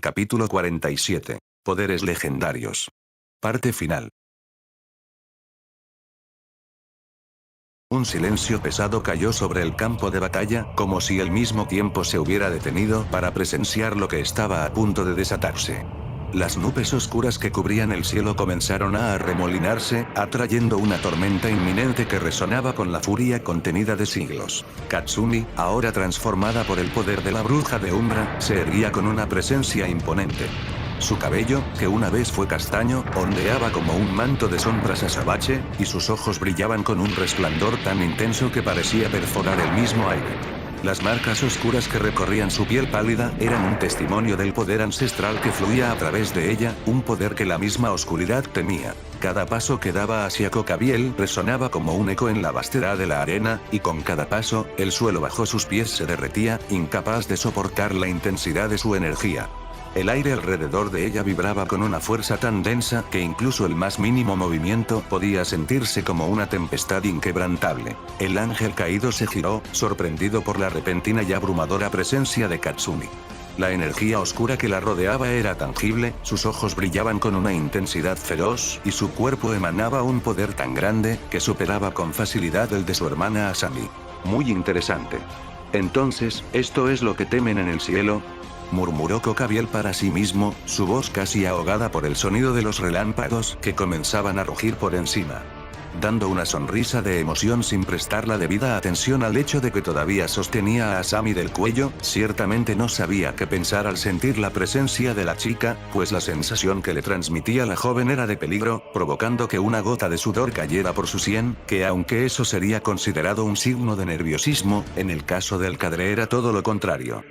Capítulo 47. Poderes legendarios. Parte final. Un silencio pesado cayó sobre el campo de batalla, como si el mismo tiempo se hubiera detenido para presenciar lo que estaba a punto de desatarse. Las nubes oscuras que cubrían el cielo comenzaron a arremolinarse, atrayendo una tormenta inminente que resonaba con la furia contenida de siglos. Katsumi, ahora transformada por el poder de la bruja de Umbra, se erguía con una presencia imponente. Su cabello, que una vez fue castaño, ondeaba como un manto de sombras azabache, y sus ojos brillaban con un resplandor tan intenso que parecía perforar el mismo aire. Las marcas oscuras que recorrían su piel pálida eran un testimonio del poder ancestral que fluía a través de ella, un poder que la misma oscuridad temía. Cada paso que daba hacia Cocabiel resonaba como un eco en la vastedad de la arena, y con cada paso, el suelo bajo sus pies se derretía, incapaz de soportar la intensidad de su energía. El aire alrededor de ella vibraba con una fuerza tan densa que incluso el más mínimo movimiento podía sentirse como una tempestad inquebrantable. El ángel caído se giró, sorprendido por la repentina y abrumadora presencia de Katsumi. La energía oscura que la rodeaba era tangible, sus ojos brillaban con una intensidad feroz, y su cuerpo emanaba un poder tan grande, que superaba con facilidad el de su hermana Asami. Muy interesante. Entonces, ¿esto es lo que temen en el cielo?, murmuró Cocabiel para sí mismo, su voz casi ahogada por el sonido de los relámpagos que comenzaban a rugir por encima. Dando una sonrisa de emoción sin prestar la debida atención al hecho de que todavía sostenía a Asami del cuello, ciertamente no sabía qué pensar al sentir la presencia de la chica, pues la sensación que le transmitía la joven era de peligro, provocando que una gota de sudor cayera por su sien, que aunque eso sería considerado un signo de nerviosismo, en el caso del cadre era todo lo contrario.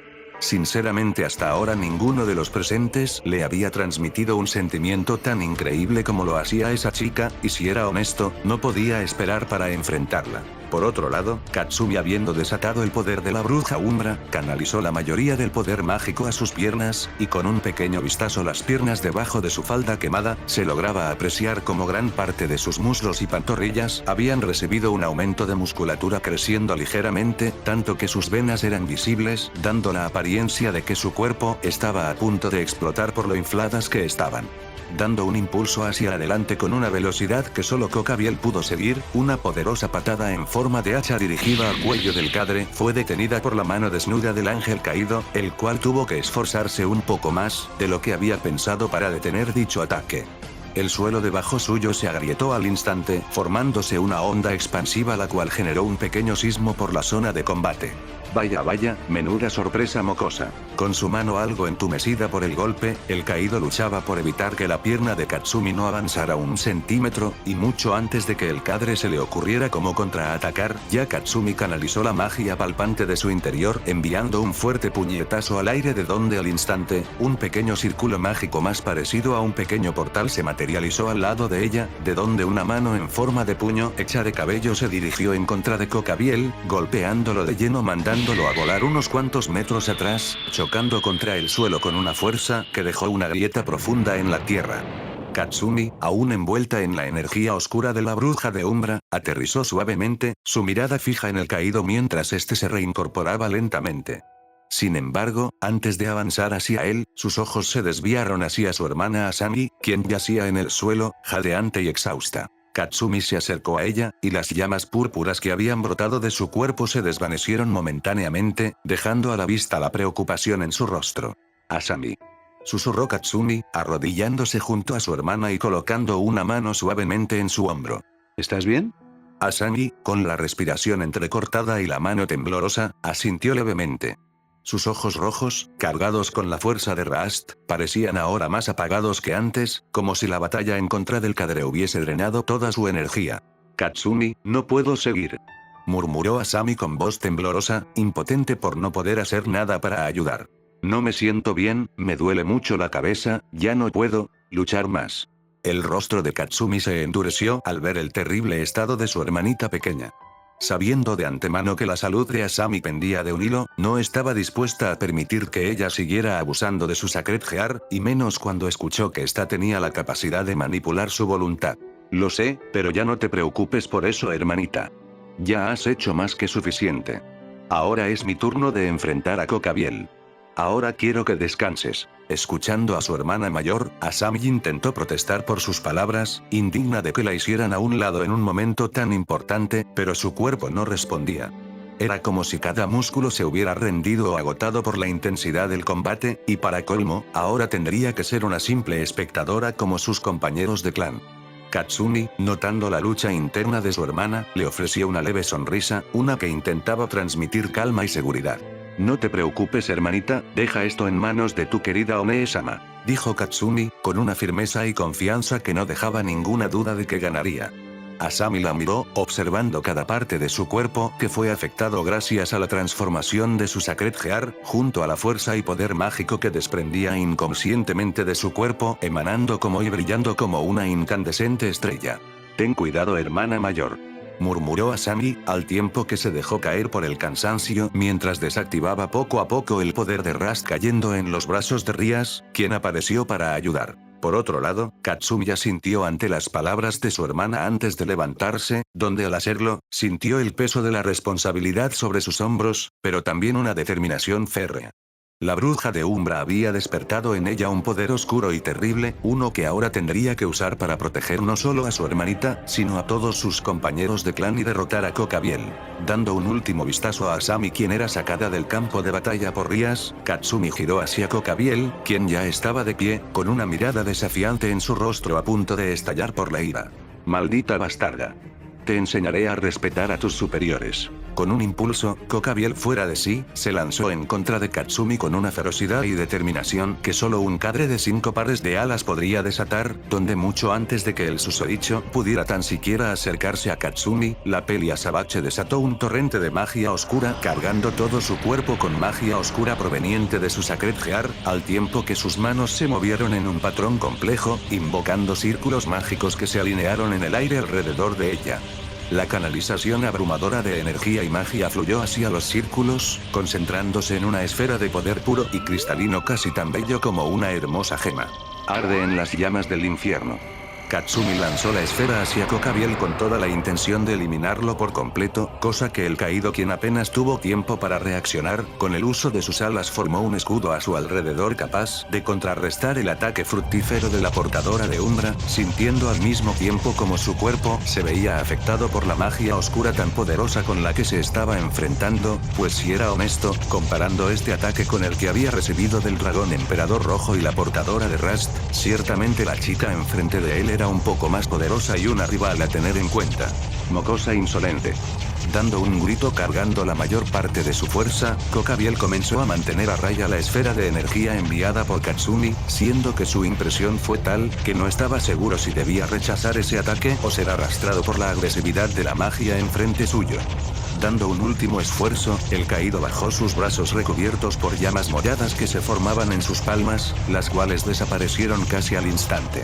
Sinceramente hasta ahora ninguno de los presentes le había transmitido un sentimiento tan increíble como lo hacía esa chica, y si era honesto, no podía esperar para enfrentarla. Por otro lado, Katsumi, habiendo desatado el poder de la bruja Umbra, canalizó la mayoría del poder mágico a sus piernas, y con un pequeño vistazo las piernas debajo de su falda quemada, se lograba apreciar como gran parte de sus muslos y pantorrillas habían recibido un aumento de musculatura creciendo ligeramente, tanto que sus venas eran visibles, dando la apariencia de que su cuerpo estaba a punto de explotar por lo infladas que estaban. Dando un impulso hacia adelante con una velocidad que solo Cocabiel pudo seguir, una poderosa patada en forma de hacha dirigida al cuello del cadre fue detenida por la mano desnuda del ángel caído, el cual tuvo que esforzarse un poco más de lo que había pensado para detener dicho ataque. El suelo debajo suyo se agrietó al instante, formándose una onda expansiva la cual generó un pequeño sismo por la zona de combate. Vaya vaya, menuda sorpresa mocosa. Con su mano algo entumecida por el golpe, el caído luchaba por evitar que la pierna de Katsumi no avanzara un centímetro, y mucho antes de que el cadre se le ocurriera cómo contraatacar, ya Katsumi canalizó la magia palpante de su interior enviando un fuerte puñetazo al aire de donde al instante, un pequeño círculo mágico más parecido a un pequeño portal se materializó al lado de ella, de donde una mano en forma de puño hecha de cabello se dirigió en contra de Cocabiel, golpeándolo de lleno mandándolo a volar unos cuantos metros atrás, chocando contra el suelo con una fuerza que dejó una grieta profunda en la tierra. Katsumi, aún envuelta en la energía oscura de la bruja de Umbra, aterrizó suavemente, su mirada fija en el caído mientras este se reincorporaba lentamente. Sin embargo, antes de avanzar hacia él, sus ojos se desviaron hacia su hermana Asami, quien yacía en el suelo, jadeante y exhausta. Katsumi se acercó a ella, y las llamas púrpuras que habían brotado de su cuerpo se desvanecieron momentáneamente, dejando a la vista la preocupación en su rostro. Asami. Susurró Katsumi, arrodillándose junto a su hermana y colocando una mano suavemente en su hombro. ¿Estás bien? Asami, con la respiración entrecortada y la mano temblorosa, asintió levemente. Sus ojos rojos, cargados con la fuerza de Rast, parecían ahora más apagados que antes, como si la batalla en contra del cadre hubiese drenado toda su energía. Katsumi, no puedo seguir. Murmuró Asami con voz temblorosa, impotente por no poder hacer nada para ayudar. No me siento bien, me duele mucho la cabeza, ya no puedo luchar más. El rostro de Katsumi se endureció al ver el terrible estado de su hermanita pequeña. Sabiendo de antemano que la salud de Asami pendía de un hilo, no estaba dispuesta a permitir que ella siguiera abusando de su Sacred Gear, y menos cuando escuchó que ésta tenía la capacidad de manipular su voluntad. Lo sé, pero ya no te preocupes por eso, hermanita. Ya has hecho más que suficiente. Ahora es mi turno de enfrentar a Cocabiel. Ahora quiero que descanses. Escuchando a su hermana mayor, Asami intentó protestar por sus palabras, indigna de que la hicieran a un lado en un momento tan importante, pero su cuerpo no respondía. Era como si cada músculo se hubiera rendido o agotado por la intensidad del combate, y para colmo, ahora tendría que ser una simple espectadora como sus compañeros de clan. Katsumi, notando la lucha interna de su hermana, le ofreció una leve sonrisa, una que intentaba transmitir calma y seguridad. No te preocupes hermanita, deja esto en manos de tu querida One-sama, dijo Katsumi, con una firmeza y confianza que no dejaba ninguna duda de que ganaría. Asami la miró, observando cada parte de su cuerpo que fue afectado gracias a la transformación de su Sacred Gear, junto a la fuerza y poder mágico que desprendía inconscientemente de su cuerpo, emanando como y brillando como una incandescente estrella. Ten cuidado hermana mayor, murmuró Asami, al tiempo que se dejó caer por el cansancio mientras desactivaba poco a poco el poder de Rust cayendo en los brazos de Rias, quien apareció para ayudar. Por otro lado, Katsumi asintió ante las palabras de su hermana antes de levantarse, donde al hacerlo, sintió el peso de la responsabilidad sobre sus hombros, pero también una determinación férrea. La bruja de Umbra había despertado en ella un poder oscuro y terrible, uno que ahora tendría que usar para proteger no solo a su hermanita, sino a todos sus compañeros de clan y derrotar a Kokabiel. Dando un último vistazo a Asami quien era sacada del campo de batalla por Rias, Katsumi giró hacia Kokabiel, quien ya estaba de pie, con una mirada desafiante en su rostro a punto de estallar por la ira. Maldita bastarda. Te enseñaré a respetar a tus superiores. Con un impulso, Kokabiel fuera de sí, se lanzó en contra de Katsumi con una ferocidad y determinación que solo un cadre de 5 pares de alas podría desatar, donde mucho antes de que el susodicho pudiera tan siquiera acercarse a Katsumi, la Pelia Sabache desató un torrente de magia oscura cargando todo su cuerpo con magia oscura proveniente de su Sacred Gear, al tiempo que sus manos se movieron en un patrón complejo, invocando círculos mágicos que se alinearon en el aire alrededor de ella. La canalización abrumadora de energía y magia fluyó hacia los círculos, concentrándose en una esfera de poder puro y cristalino casi tan bello como una hermosa gema. Arde en las llamas del infierno. Katsumi lanzó la esfera hacia Kokabiel con toda la intención de eliminarlo por completo, cosa que el caído quien apenas tuvo tiempo para reaccionar, con el uso de sus alas formó un escudo a su alrededor capaz de contrarrestar el ataque fructífero de la portadora de Umbra, sintiendo al mismo tiempo como su cuerpo se veía afectado por la magia oscura tan poderosa con la que se estaba enfrentando, pues si era honesto, comparando este ataque con el que había recibido del dragón emperador rojo y la portadora de Rust, ciertamente la chica enfrente de él era un poco más poderosa y una rival a tener en cuenta. Mocosa insolente. Dando un grito cargando la mayor parte de su fuerza, Kokabiel comenzó a mantener a raya la esfera de energía enviada por Katsumi, siendo que su impresión fue tal, que no estaba seguro si debía rechazar ese ataque o ser arrastrado por la agresividad de la magia enfrente suyo. Dando un último esfuerzo, el caído bajó sus brazos recubiertos por llamas moradas que se formaban en sus palmas, las cuales desaparecieron casi al instante.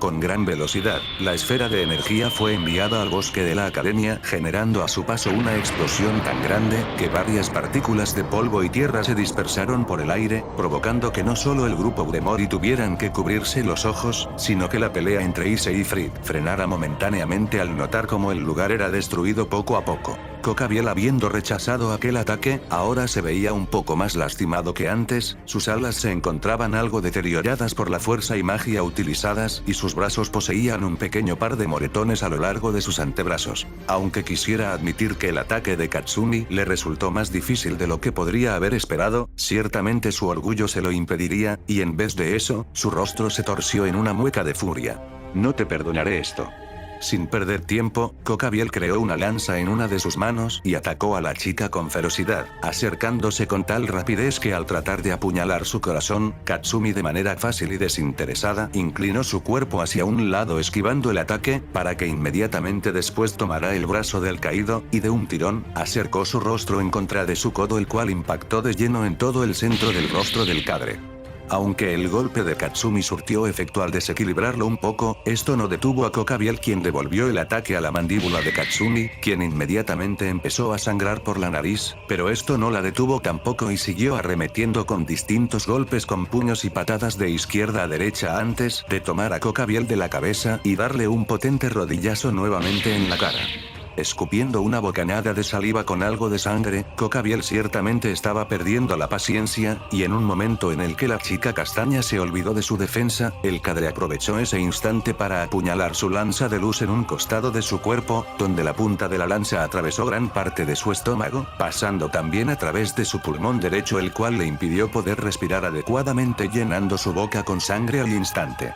Con gran velocidad, la esfera de energía fue enviada al bosque de la academia, generando a su paso una explosión tan grande, que varias partículas de polvo y tierra se dispersaron por el aire, provocando que no solo el grupo Udemori tuvieran que cubrirse los ojos, sino que la pelea entre Issei y Frid frenara momentáneamente al notar cómo el lugar era destruido poco a poco. Kokabiel habiendo rechazado aquel ataque, ahora se veía un poco más lastimado que antes, sus alas se encontraban algo deterioradas por la fuerza y magia utilizadas, y sus brazos poseían un pequeño par de moretones a lo largo de sus antebrazos. Aunque quisiera admitir que el ataque de Katsumi le resultó más difícil de lo que podría haber esperado, ciertamente su orgullo se lo impediría, y en vez de eso, su rostro se torció en una mueca de furia. No te perdonaré esto. Sin perder tiempo, Kokabiel creó una lanza en una de sus manos y atacó a la chica con ferocidad, acercándose con tal rapidez que al tratar de apuñalar su corazón, Katsumi de manera fácil y desinteresada inclinó su cuerpo hacia un lado esquivando el ataque, para que inmediatamente después tomara el brazo del caído, y de un tirón, acercó su rostro en contra de su codo el cual impactó de lleno en todo el centro del rostro del cadre. Aunque el golpe de Katsumi surtió efecto al desequilibrarlo un poco, esto no detuvo a Kokabiel quien devolvió el ataque a la mandíbula de Katsumi, quien inmediatamente empezó a sangrar por la nariz, pero esto no la detuvo tampoco y siguió arremetiendo con distintos golpes con puños y patadas de izquierda a derecha antes de tomar a Kokabiel de la cabeza y darle un potente rodillazo nuevamente en la cara. escupiendo una bocanada de saliva con algo de sangre. Cocabiel ciertamente estaba perdiendo la paciencia, y en un momento en el que la chica castaña se olvidó de su defensa, el cadre aprovechó ese instante para apuñalar su lanza de luz en un costado de su cuerpo, donde la punta de la lanza atravesó gran parte de su estómago, pasando también a través de su pulmón derecho, el cual le impidió poder respirar adecuadamente, llenando su boca con sangre al instante.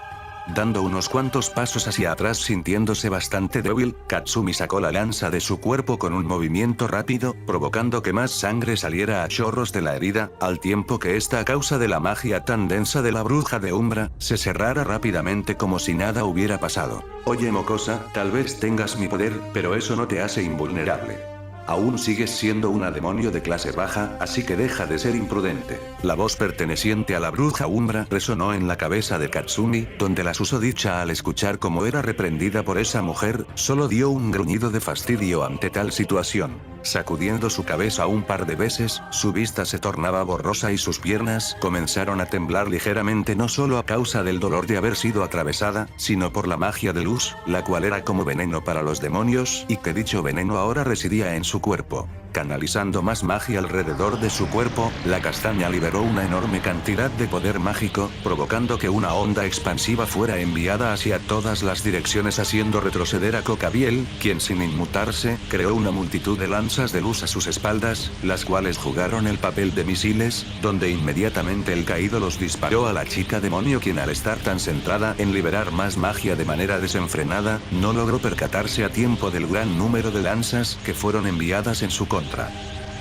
Dando unos cuantos pasos hacia atrás sintiéndose bastante débil, Katsumi sacó la lanza de su cuerpo con un movimiento rápido, provocando que más sangre saliera a chorros de la herida, al tiempo que esta, a causa de la magia tan densa de la bruja de Umbra, se cerrara rápidamente como si nada hubiera pasado. Oye mocosa, tal vez tengas mi poder, pero eso no te hace invulnerable. Aún sigues siendo una demonio de clase baja, así que deja de ser imprudente. La voz perteneciente a la bruja Umbra resonó en la cabeza de Katsumi, donde la susodicha, al escuchar cómo era reprendida por esa mujer, solo dio un gruñido de fastidio ante tal situación. Sacudiendo su cabeza un par de veces, su vista se tornaba borrosa y sus piernas comenzaron a temblar ligeramente, no solo a causa del dolor de haber sido atravesada, sino por la magia de luz, la cual era como veneno para los demonios, y que dicho veneno ahora residía en su cuerpo. Canalizando más magia alrededor de su cuerpo, la castaña liberó una enorme cantidad de poder mágico, provocando que una onda expansiva fuera enviada hacia todas las direcciones, haciendo retroceder a Cocabiel, quien sin inmutarse, creó una multitud de lanzas de luz a sus espaldas, las cuales jugaron el papel de misiles, donde inmediatamente el caído los disparó a la chica demonio, quien al estar tan centrada en liberar más magia de manera desenfrenada, no logró percatarse a tiempo del gran número de lanzas que fueron enviadas en su contra.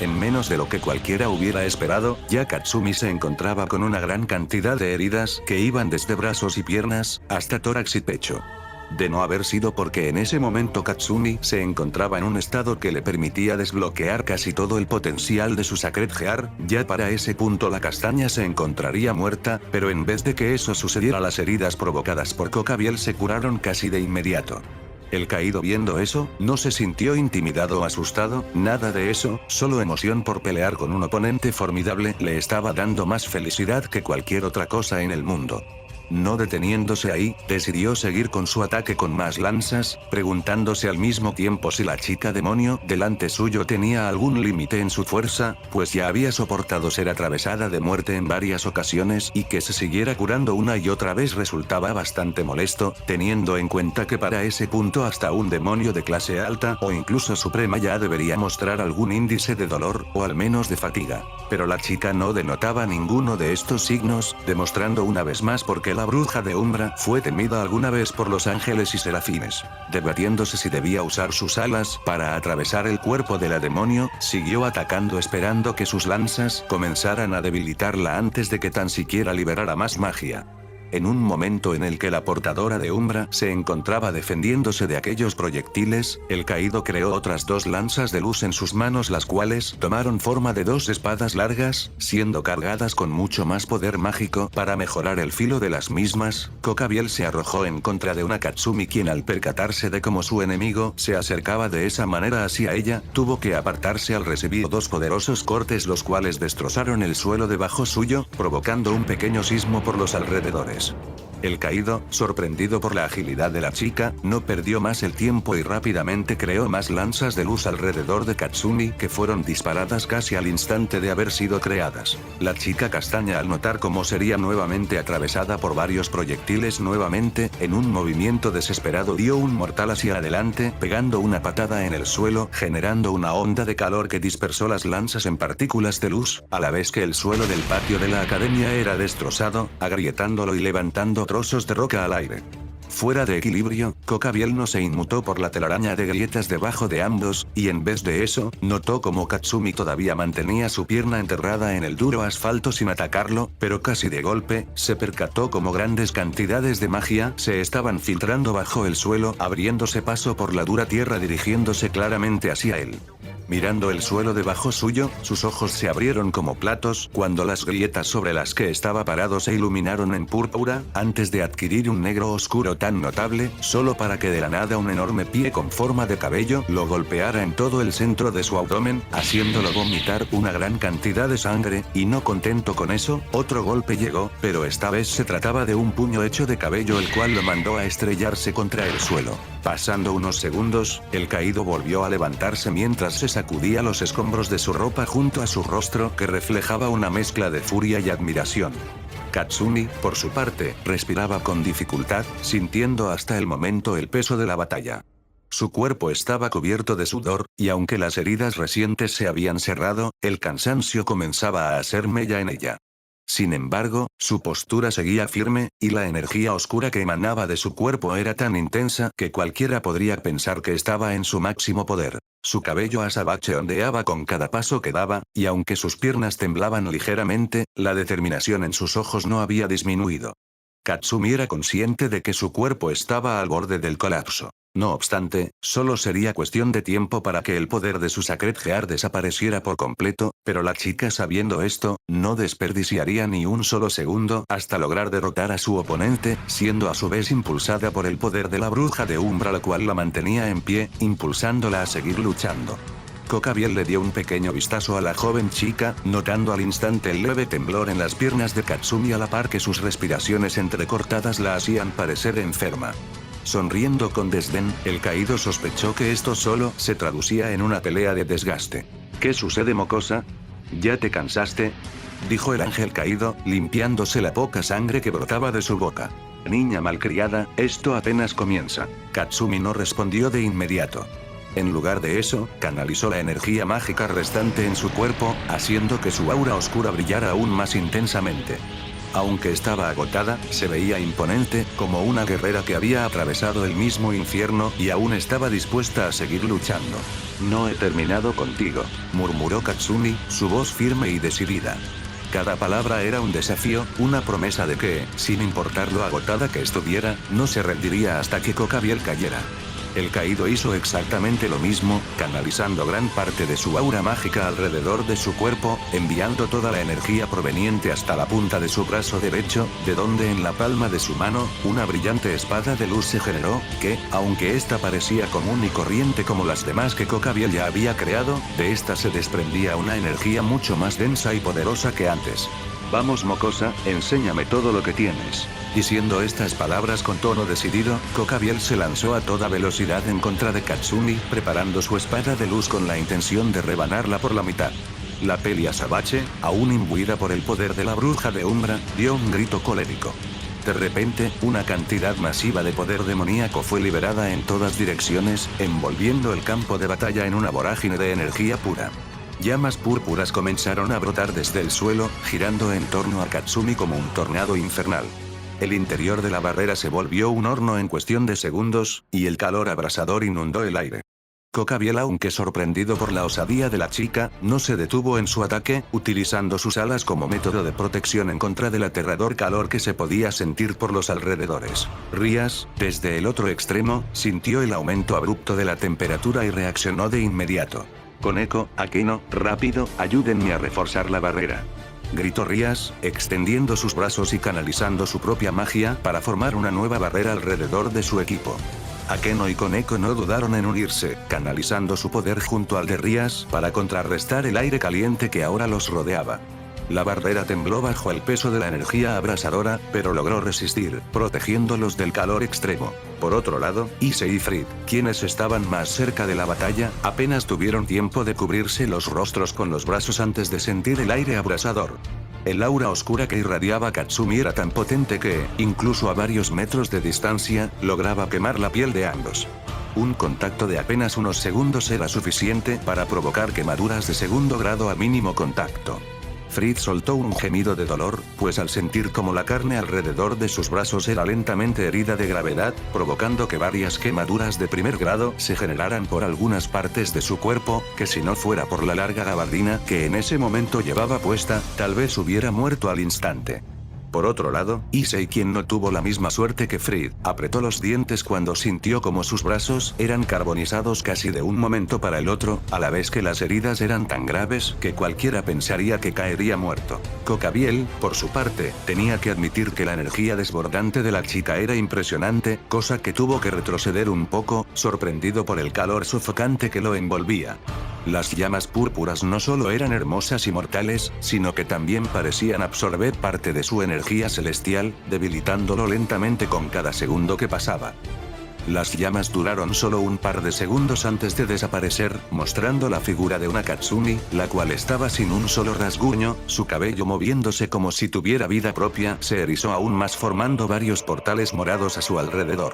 En menos de lo que cualquiera hubiera esperado, ya Katsumi se encontraba con una gran cantidad de heridas que iban desde brazos y piernas, hasta tórax y pecho. De no haber sido porque en ese momento Katsumi se encontraba en un estado que le permitía desbloquear casi todo el potencial de su Sacred Heart, ya para ese punto la castaña se encontraría muerta, pero en vez de que eso sucediera, las heridas provocadas por Cocabiel se curaron casi de inmediato. El caído, viendo eso, no se sintió intimidado o asustado, nada de eso, solo emoción por pelear con un oponente formidable le estaba dando más felicidad que cualquier otra cosa en el mundo. No deteniéndose ahí, decidió seguir con su ataque con más lanzas, preguntándose al mismo tiempo si la chica demonio delante suyo tenía algún límite en su fuerza, pues ya había soportado ser atravesada de muerte en varias ocasiones, y que se siguiera curando una y otra vez resultaba bastante molesto, teniendo en cuenta que para ese punto hasta un demonio de clase alta o incluso suprema ya debería mostrar algún índice de dolor, o al menos de fatiga. Pero la chica no denotaba ninguno de estos signos, demostrando una vez más por qué la bruja de Umbra fue temida alguna vez por los ángeles y serafines. Debatiéndose si debía usar sus alas para atravesar el cuerpo de la demonio, siguió atacando esperando que sus lanzas comenzaran a debilitarla antes de que tan siquiera liberara más magia. En un momento en el que la portadora de Umbra se encontraba defendiéndose de aquellos proyectiles, el caído creó otras dos lanzas de luz en sus manos, las cuales tomaron forma de dos espadas largas, siendo cargadas con mucho más poder mágico. Para mejorar el filo de las mismas, Cocabiel se arrojó en contra de una Katsumi, quien al percatarse de cómo su enemigo se acercaba de esa manera hacia ella, tuvo que apartarse al recibir dos poderosos cortes, los cuales destrozaron el suelo debajo suyo, provocando un pequeño sismo por los alrededores. El caído, sorprendido por la agilidad de la chica, no perdió más el tiempo y rápidamente creó más lanzas de luz alrededor de Katsumi, que fueron disparadas casi al instante de haber sido creadas. La chica castaña, al notar cómo sería nuevamente atravesada por varios proyectiles nuevamente, en un movimiento desesperado dio un mortal hacia adelante, pegando una patada en el suelo, generando una onda de calor que dispersó las lanzas en partículas de luz, a la vez que el suelo del patio de la academia era destrozado, agrietándolo y levantando trozos de roca al aire. Fuera de equilibrio, Cocabiel no se inmutó por la telaraña de grietas debajo de ambos, y en vez de eso, notó como Katsumi todavía mantenía su pierna enterrada en el duro asfalto sin atacarlo, pero casi de golpe, se percató como grandes cantidades de magia se estaban filtrando bajo el suelo, abriéndose paso por la dura tierra dirigiéndose claramente hacia él. Mirando el suelo debajo suyo, sus ojos se abrieron como platos cuando las grietas sobre las que estaba parado se iluminaron en púrpura, antes de adquirir un negro oscuro tan notable, solo para que de la nada un enorme pie con forma de cabello lo golpeara en todo el centro de su abdomen, haciéndolo vomitar una gran cantidad de sangre, y no contento con eso, otro golpe llegó, pero esta vez se trataba de un puño hecho de cabello, el cual lo mandó a estrellarse contra el suelo. Pasando unos segundos, el caído volvió a levantarse mientras se sacudía los escombros de su ropa junto a su rostro que reflejaba una mezcla de furia y admiración. Katsumi, por su parte, respiraba con dificultad, sintiendo hasta el momento el peso de la batalla. Su cuerpo estaba cubierto de sudor, y aunque las heridas recientes se habían cerrado, el cansancio comenzaba a hacer mella en ella. Sin embargo, su postura seguía firme, y la energía oscura que emanaba de su cuerpo era tan intensa que cualquiera podría pensar que estaba en su máximo poder. Su cabello azabache ondeaba con cada paso que daba, y aunque sus piernas temblaban ligeramente, la determinación en sus ojos no había disminuido. Katsumi era consciente de que su cuerpo estaba al borde del colapso. No obstante, solo sería cuestión de tiempo para que el poder de su Sacred Heart desapareciera por completo, pero la chica, sabiendo esto, no desperdiciaría ni un solo segundo hasta lograr derrotar a su oponente, siendo a su vez impulsada por el poder de la bruja de Umbra, la cual la mantenía en pie, impulsándola a seguir luchando. Kokabiel le dio un pequeño vistazo a la joven chica, notando al instante el leve temblor en las piernas de Katsumi a la par que sus respiraciones entrecortadas la hacían parecer enferma. Sonriendo con desdén, el caído sospechó que esto solo se traducía en una pelea de desgaste. ¿Qué sucede, mocosa? ¿Ya te cansaste?, dijo el ángel caído, limpiándose la poca sangre que brotaba de su boca. Niña malcriada, esto apenas comienza. Katsumi no respondió de inmediato. En lugar de eso, canalizó la energía mágica restante en su cuerpo, haciendo que su aura oscura brillara aún más intensamente. Aunque estaba agotada, se veía imponente, como una guerrera que había atravesado el mismo infierno y aún estaba dispuesta a seguir luchando. No he terminado contigo, murmuró Katsumi, su voz firme y decidida. Cada palabra era un desafío, una promesa de que, sin importar lo agotada que estuviera, no se rendiría hasta que Kokabiel cayera. El caído hizo exactamente lo mismo, canalizando gran parte de su aura mágica alrededor de su cuerpo, enviando toda la energía proveniente hasta la punta de su brazo derecho, de donde en la palma de su mano, una brillante espada de luz se generó, que, aunque esta parecía común y corriente como las demás que Kokabiel ya había creado, de esta se desprendía una energía mucho más densa y poderosa que antes. Vamos, mocosa, enséñame todo lo que tienes. Diciendo estas palabras con tono decidido, Kokabiel se lanzó a toda velocidad en contra de Katsumi, preparando su espada de luz con la intención de rebanarla por la mitad. La peli azabache, aún imbuida por el poder de la bruja de Umbra, dio un grito colérico. De repente, una cantidad masiva de poder demoníaco fue liberada en todas direcciones, envolviendo el campo de batalla en una vorágine de energía pura. Llamas púrpuras comenzaron a brotar desde el suelo, girando en torno a Katsumi como un tornado infernal. El interior de la barrera se volvió un horno en cuestión de segundos, y el calor abrasador inundó el aire. Kokabiel, aunque sorprendido por la osadía de la chica, no se detuvo en su ataque, utilizando sus alas como método de protección en contra del aterrador calor que se podía sentir por los alrededores. Rías, desde el otro extremo, sintió el aumento abrupto de la temperatura y reaccionó de inmediato. Koneko, Akeno, rápido, ayúdenme a reforzar la barrera. Gritó Rías, extendiendo sus brazos y canalizando su propia magia para formar una nueva barrera alrededor de su equipo. Akeno y Koneko no dudaron en unirse, canalizando su poder junto al de Rías para contrarrestar el aire caliente que ahora los rodeaba. La barrera tembló bajo el peso de la energía abrasadora, pero logró resistir, protegiéndolos del calor extremo. Por otro lado, Ise y Fried, quienes estaban más cerca de la batalla, apenas tuvieron tiempo de cubrirse los rostros con los brazos antes de sentir el aire abrasador. El aura oscura que irradiaba Katsumi era tan potente que, incluso a varios metros de distancia, lograba quemar la piel de ambos. Un contacto de apenas unos segundos era suficiente para provocar quemaduras de segundo grado a mínimo contacto. Fried soltó un gemido de dolor, pues al sentir como la carne alrededor de sus brazos era lentamente herida de gravedad, provocando que varias quemaduras de primer grado se generaran por algunas partes de su cuerpo, que si no fuera por la larga gabardina que en ese momento llevaba puesta, tal vez hubiera muerto al instante. Por otro lado, Issei, quien no tuvo la misma suerte que Fried, apretó los dientes cuando sintió como sus brazos eran carbonizados casi de un momento para el otro, a la vez que las heridas eran tan graves que cualquiera pensaría que caería muerto. Kokabiel, por su parte, tenía que admitir que la energía desbordante de la chica era impresionante, cosa que tuvo que retroceder un poco, sorprendido por el calor sofocante que lo envolvía. Las llamas púrpuras no solo eran hermosas y mortales, sino que también parecían absorber parte de su energía celestial, debilitándolo lentamente con cada segundo que pasaba. Las llamas duraron solo un par de segundos antes de desaparecer, mostrando la figura de una Katsumi, la cual estaba sin un solo rasguño, su cabello moviéndose como si tuviera vida propia, se erizó aún más formando varios portales morados a su alrededor.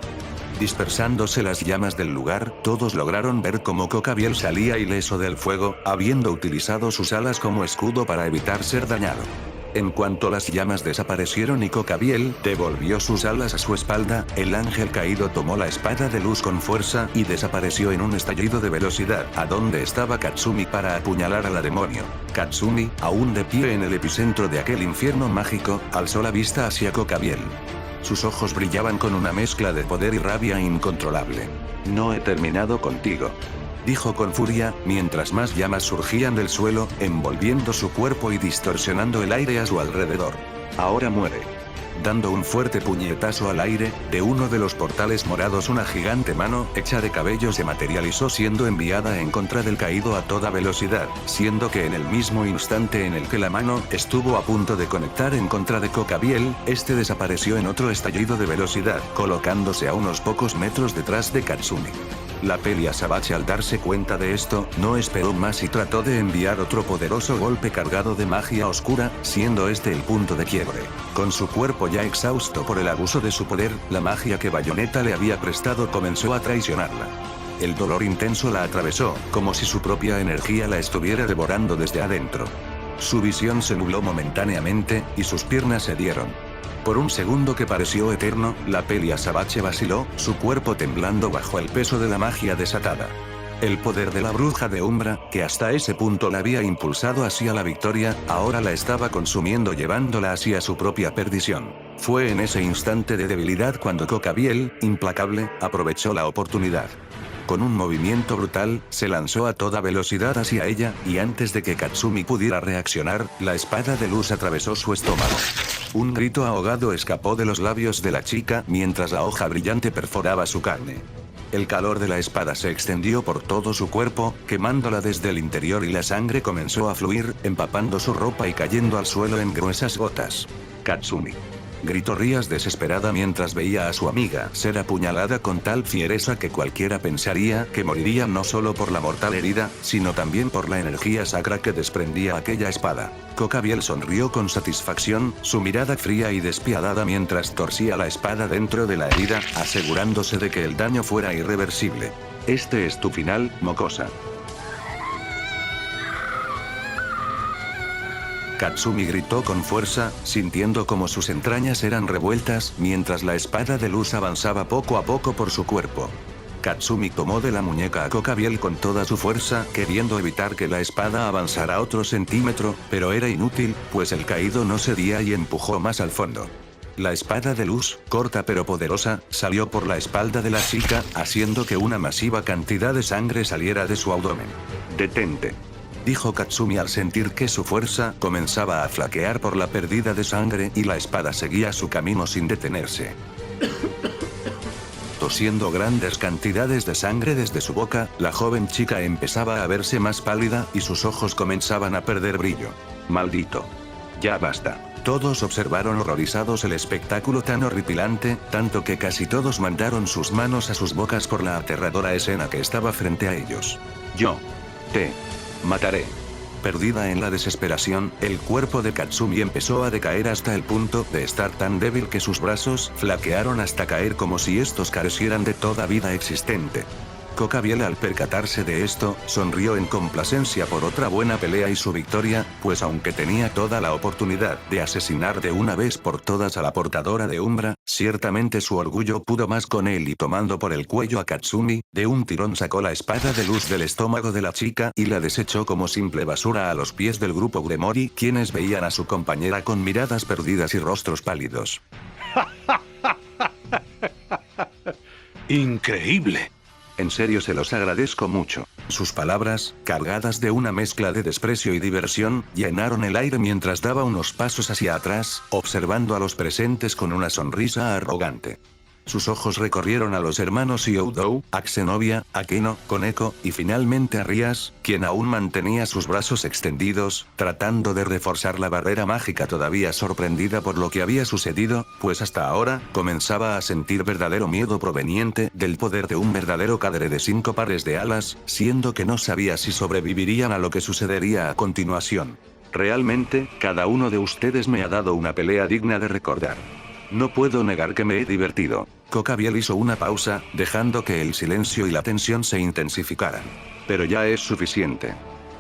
Dispersándose las llamas del lugar, todos lograron ver cómo Cocabiel salía ileso del fuego, habiendo utilizado sus alas como escudo para evitar ser dañado. En cuanto las llamas desaparecieron y Cocabiel devolvió sus alas a su espalda, el ángel caído tomó la espada de luz con fuerza y desapareció en un estallido de velocidad a donde estaba Katsumi para apuñalar a la demonio. Katsumi, aún de pie en el epicentro de aquel infierno mágico, alzó la vista hacia Cocabiel. Sus ojos brillaban con una mezcla de poder y rabia incontrolable. «No he terminado contigo», dijo con furia, mientras más llamas surgían del suelo, envolviendo su cuerpo y distorsionando el aire a su alrededor. «Ahora muere». Dando un fuerte puñetazo al aire, de uno de los portales morados una gigante mano hecha de cabello se materializó siendo enviada en contra del caído a toda velocidad, siendo que en el mismo instante en el que la mano estuvo a punto de conectar en contra de Cocabiel, este desapareció en otro estallido de velocidad, colocándose a unos pocos metros detrás de Katsumi. La Pelia Sabache al darse cuenta de esto, no esperó más y trató de enviar otro poderoso golpe cargado de magia oscura, siendo este el punto de quiebre. Con su cuerpo ya exhausto por el abuso de su poder, la magia que Bayonetta le había prestado comenzó a traicionarla. El dolor intenso la atravesó, como si su propia energía la estuviera devorando desde adentro. Su visión se nubló momentáneamente, y sus piernas cedieron. Por un segundo que pareció eterno, la Pelia Sabache vaciló, su cuerpo temblando bajo el peso de la magia desatada. El poder de la bruja de Umbra, que hasta ese punto la había impulsado hacia la victoria, ahora la estaba consumiendo llevándola hacia su propia perdición. Fue en ese instante de debilidad cuando Cocabiel, implacable, aprovechó la oportunidad. Con un movimiento brutal, se lanzó a toda velocidad hacia ella, y antes de que Katsumi pudiera reaccionar, la espada de luz atravesó su estómago. Un grito ahogado escapó de los labios de la chica mientras la hoja brillante perforaba su carne. El calor de la espada se extendió por todo su cuerpo, quemándola desde el interior y la sangre comenzó a fluir, empapando su ropa y cayendo al suelo en gruesas gotas. «Katsumi», gritó Rías desesperada mientras veía a su amiga ser apuñalada con tal fiereza que cualquiera pensaría que moriría no solo por la mortal herida, sino también por la energía sacra que desprendía aquella espada. Cocabiel sonrió con satisfacción, su mirada fría y despiadada mientras torcía la espada dentro de la herida, asegurándose de que el daño fuera irreversible. «Este es tu final, mocosa». Katsumi gritó con fuerza, sintiendo como sus entrañas eran revueltas, mientras la espada de luz avanzaba poco a poco por su cuerpo. Katsumi tomó de la muñeca a Cocabiel con toda su fuerza, queriendo evitar que la espada avanzara otro centímetro, pero era inútil, pues el caído no cedía y empujó más al fondo. La espada de luz, corta pero poderosa, salió por la espalda de la chica, haciendo que una masiva cantidad de sangre saliera de su abdomen. «Detente», dijo Katsumi al sentir que su fuerza comenzaba a flaquear por la pérdida de sangre y la espada seguía su camino sin detenerse. Tosiendo grandes cantidades de sangre desde su boca, la joven chica empezaba a verse más pálida y sus ojos comenzaban a perder brillo. «Maldito. Ya basta». Todos observaron horrorizados el espectáculo tan horripilante, tanto que casi todos mandaron sus manos a sus bocas por la aterradora escena que estaba frente a ellos. «Yo te mataré». Perdida en la desesperación, el cuerpo de Katsumi empezó a decaer hasta el punto de estar tan débil que sus brazos flaquearon hasta caer como si estos carecieran de toda vida existente. Cocabiel al percatarse de esto, sonrió en complacencia por otra buena pelea y su victoria, pues aunque tenía toda la oportunidad de asesinar de una vez por todas a la portadora de Umbra, ciertamente su orgullo pudo más con él y tomando por el cuello a Katsumi, de un tirón sacó la espada de luz del estómago de la chica y la desechó como simple basura a los pies del grupo Gremori, quienes veían a su compañera con miradas perdidas y rostros pálidos. ¡Increíble! En serio se los agradezco mucho. Sus palabras, cargadas de una mezcla de desprecio y diversión, llenaron el aire mientras daba unos pasos hacia atrás, observando a los presentes con una sonrisa arrogante. sus ojos recorrieron a los hermanos Youdou, a Xenovia, a Keno, Koneko, y finalmente a Rias, quien aún mantenía sus brazos extendidos, tratando de reforzar la barrera mágica, todavía sorprendida por lo que había sucedido, pues hasta ahora, comenzaba a sentir verdadero miedo proveniente del poder de un verdadero cadre de 5 pares de alas, siendo que no sabía si sobrevivirían a lo que sucedería a continuación. Realmente, cada uno de ustedes me ha dado una pelea digna de recordar. No puedo negar que me he divertido. Cocabiel hizo una pausa, dejando que el silencio y la tensión se intensificaran. Pero ya es suficiente.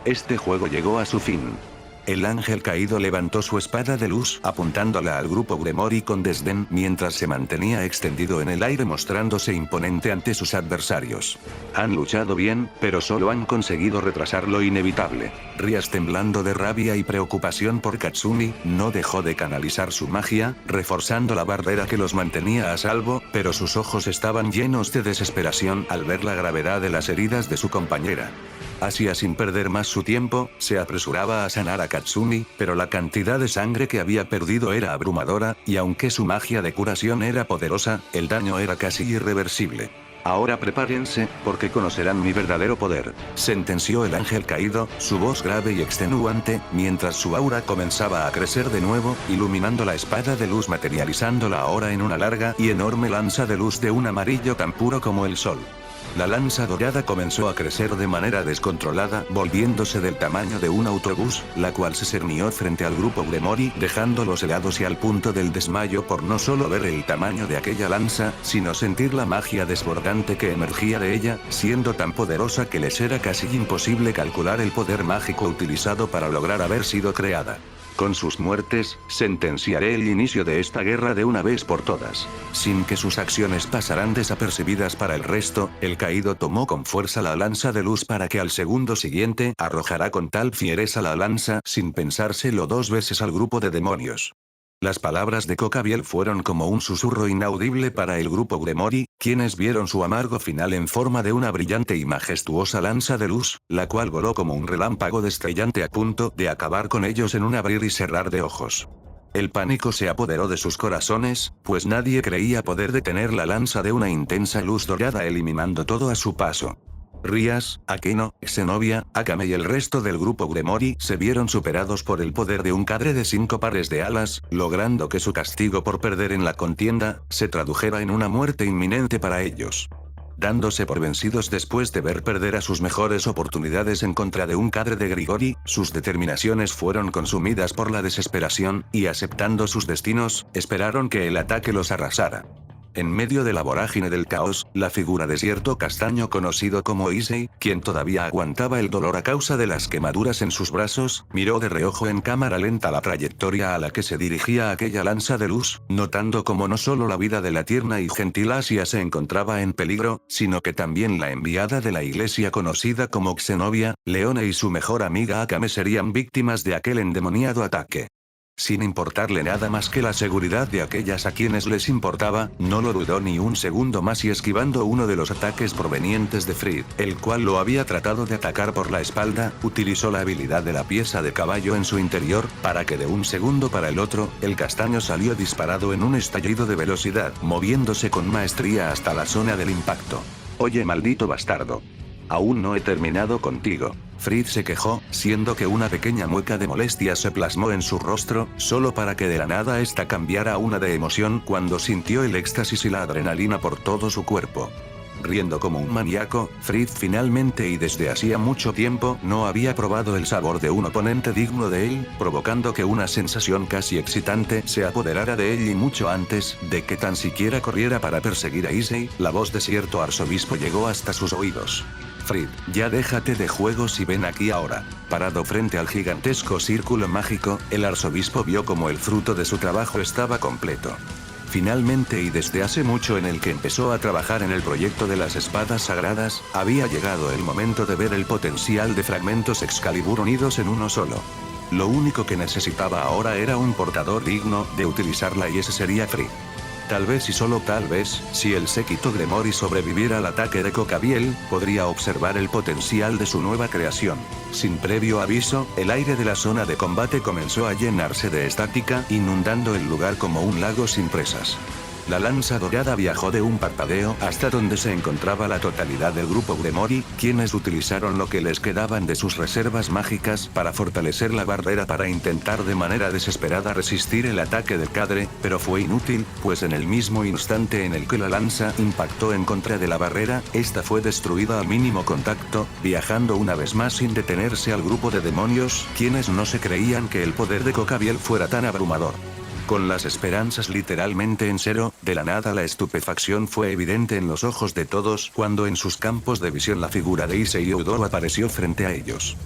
Este juego llegó a su fin. El ángel caído levantó su espada de luz, apuntándola al grupo Gremory con desdén, mientras se mantenía extendido en el aire mostrándose imponente ante sus adversarios. Han luchado bien, pero solo han conseguido retrasar lo inevitable. Rias, temblando de rabia y preocupación por Katsumi, no dejó de canalizar su magia, reforzando la barrera que los mantenía a salvo, pero sus ojos estaban llenos de desesperación al ver la gravedad de las heridas de su compañera. Asia, sin perder más su tiempo, se apresuraba a sanar a Katsumi, pero la cantidad de sangre que había perdido era abrumadora, y aunque su magia de curación era poderosa, el daño era casi irreversible. Ahora prepárense, porque conocerán mi verdadero poder, sentenció el ángel caído, su voz grave y extenuante, mientras su aura comenzaba a crecer de nuevo, iluminando la espada de luz, materializándola ahora en una larga y enorme lanza de luz de un amarillo tan puro como el sol. La lanza dorada comenzó a crecer de manera descontrolada, volviéndose del tamaño de un autobús, la cual se cernió frente al grupo Gremory, dejándolos helados y al punto del desmayo por no solo ver el tamaño de aquella lanza, sino sentir la magia desbordante que emergía de ella, siendo tan poderosa que les era casi imposible calcular el poder mágico utilizado para lograr haber sido creada. Con sus muertes, sentenciaré el inicio de esta guerra de una vez por todas. Sin que sus acciones pasaran desapercibidas para el resto, el caído tomó con fuerza la lanza de luz para que al segundo siguiente arrojará con tal fiereza la lanza sin pensárselo 2 veces al grupo de demonios. Las palabras de Cocabiel fueron como un susurro inaudible para el grupo Gremory, quienes vieron su amargo final en forma de una brillante y majestuosa lanza de luz, la cual voló como un relámpago destellante a punto de acabar con ellos en un abrir y cerrar de ojos. El pánico se apoderó de sus corazones, pues nadie creía poder detener la lanza de una intensa luz dorada eliminando todo a su paso. Rias, Akeno, Xenovia, Akame y el resto del grupo Gremory se vieron superados por el poder de un cadre de 5 pares de alas, logrando que su castigo por perder en la contienda se tradujera en una muerte inminente para ellos. Dándose por vencidos después de ver perder a sus mejores oportunidades en contra de un cadre de Grigori, sus determinaciones fueron consumidas por la desesperación, y aceptando sus destinos, esperaron que el ataque los arrasara. En medio de la vorágine del caos, la figura de cierto castaño conocido como Issei, quien todavía aguantaba el dolor a causa de las quemaduras en sus brazos, miró de reojo en cámara lenta la trayectoria a la que se dirigía aquella lanza de luz, notando como no solo la vida de la tierna y gentil Asia se encontraba en peligro, sino que también la enviada de la iglesia conocida como Xenovia, Leone y su mejor amiga Akame serían víctimas de aquel endemoniado ataque. Sin importarle nada más que la seguridad de aquellas a quienes les importaba, no lo dudó ni un segundo más y esquivando uno de los ataques provenientes de Fried, el cual lo había tratado de atacar por la espalda, utilizó la habilidad de la pieza de caballo en su interior, para que de un segundo para el otro, el castaño salió disparado en un estallido de velocidad, moviéndose con maestría hasta la zona del impacto. «Oye, maldito bastardo. Aún no he terminado contigo», Fried se quejó, siendo que una pequeña mueca de molestia se plasmó en su rostro, solo para que de la nada esta cambiara a una de emoción cuando sintió el éxtasis y la adrenalina por todo su cuerpo. Riendo como un maníaco, Fried finalmente y desde hacía mucho tiempo no había probado el sabor de un oponente digno de él, provocando que una sensación casi excitante se apoderara de él y mucho antes de que tan siquiera corriera para perseguir a Issei, la voz de cierto arzobispo llegó hasta sus oídos. «Fried, ya déjate de juegos y ven aquí ahora». Parado frente al gigantesco círculo mágico, el arzobispo vio como el fruto de su trabajo estaba completo. Finalmente y desde hace mucho en el que empezó a trabajar en el proyecto de las espadas sagradas, había llegado el momento de ver el potencial de fragmentos Excalibur unidos en uno solo. Lo único que necesitaba ahora era un portador digno de utilizarla y ese sería Fried. Tal vez y solo tal vez, si el séquito Gremory sobreviviera al ataque de Cocabiel, podría observar el potencial de su nueva creación. Sin previo aviso, el aire de la zona de combate comenzó a llenarse de estática, inundando el lugar como un lago sin presas. La lanza dorada viajó de un parpadeo hasta donde se encontraba la totalidad del grupo Gremori, quienes utilizaron lo que les quedaban de sus reservas mágicas para fortalecer la barrera para intentar de manera desesperada resistir el ataque del Cadre, pero fue inútil, pues en el mismo instante en el que la lanza impactó en contra de la barrera, esta fue destruida al mínimo contacto, viajando una vez más sin detenerse al grupo de demonios, quienes no se creían que el poder de Cocabiel fuera tan abrumador. Con las esperanzas literalmente en cero, de la nada la estupefacción fue evidente en los ojos de todos cuando en sus campos de visión la figura de Issei Udo apareció frente a ellos.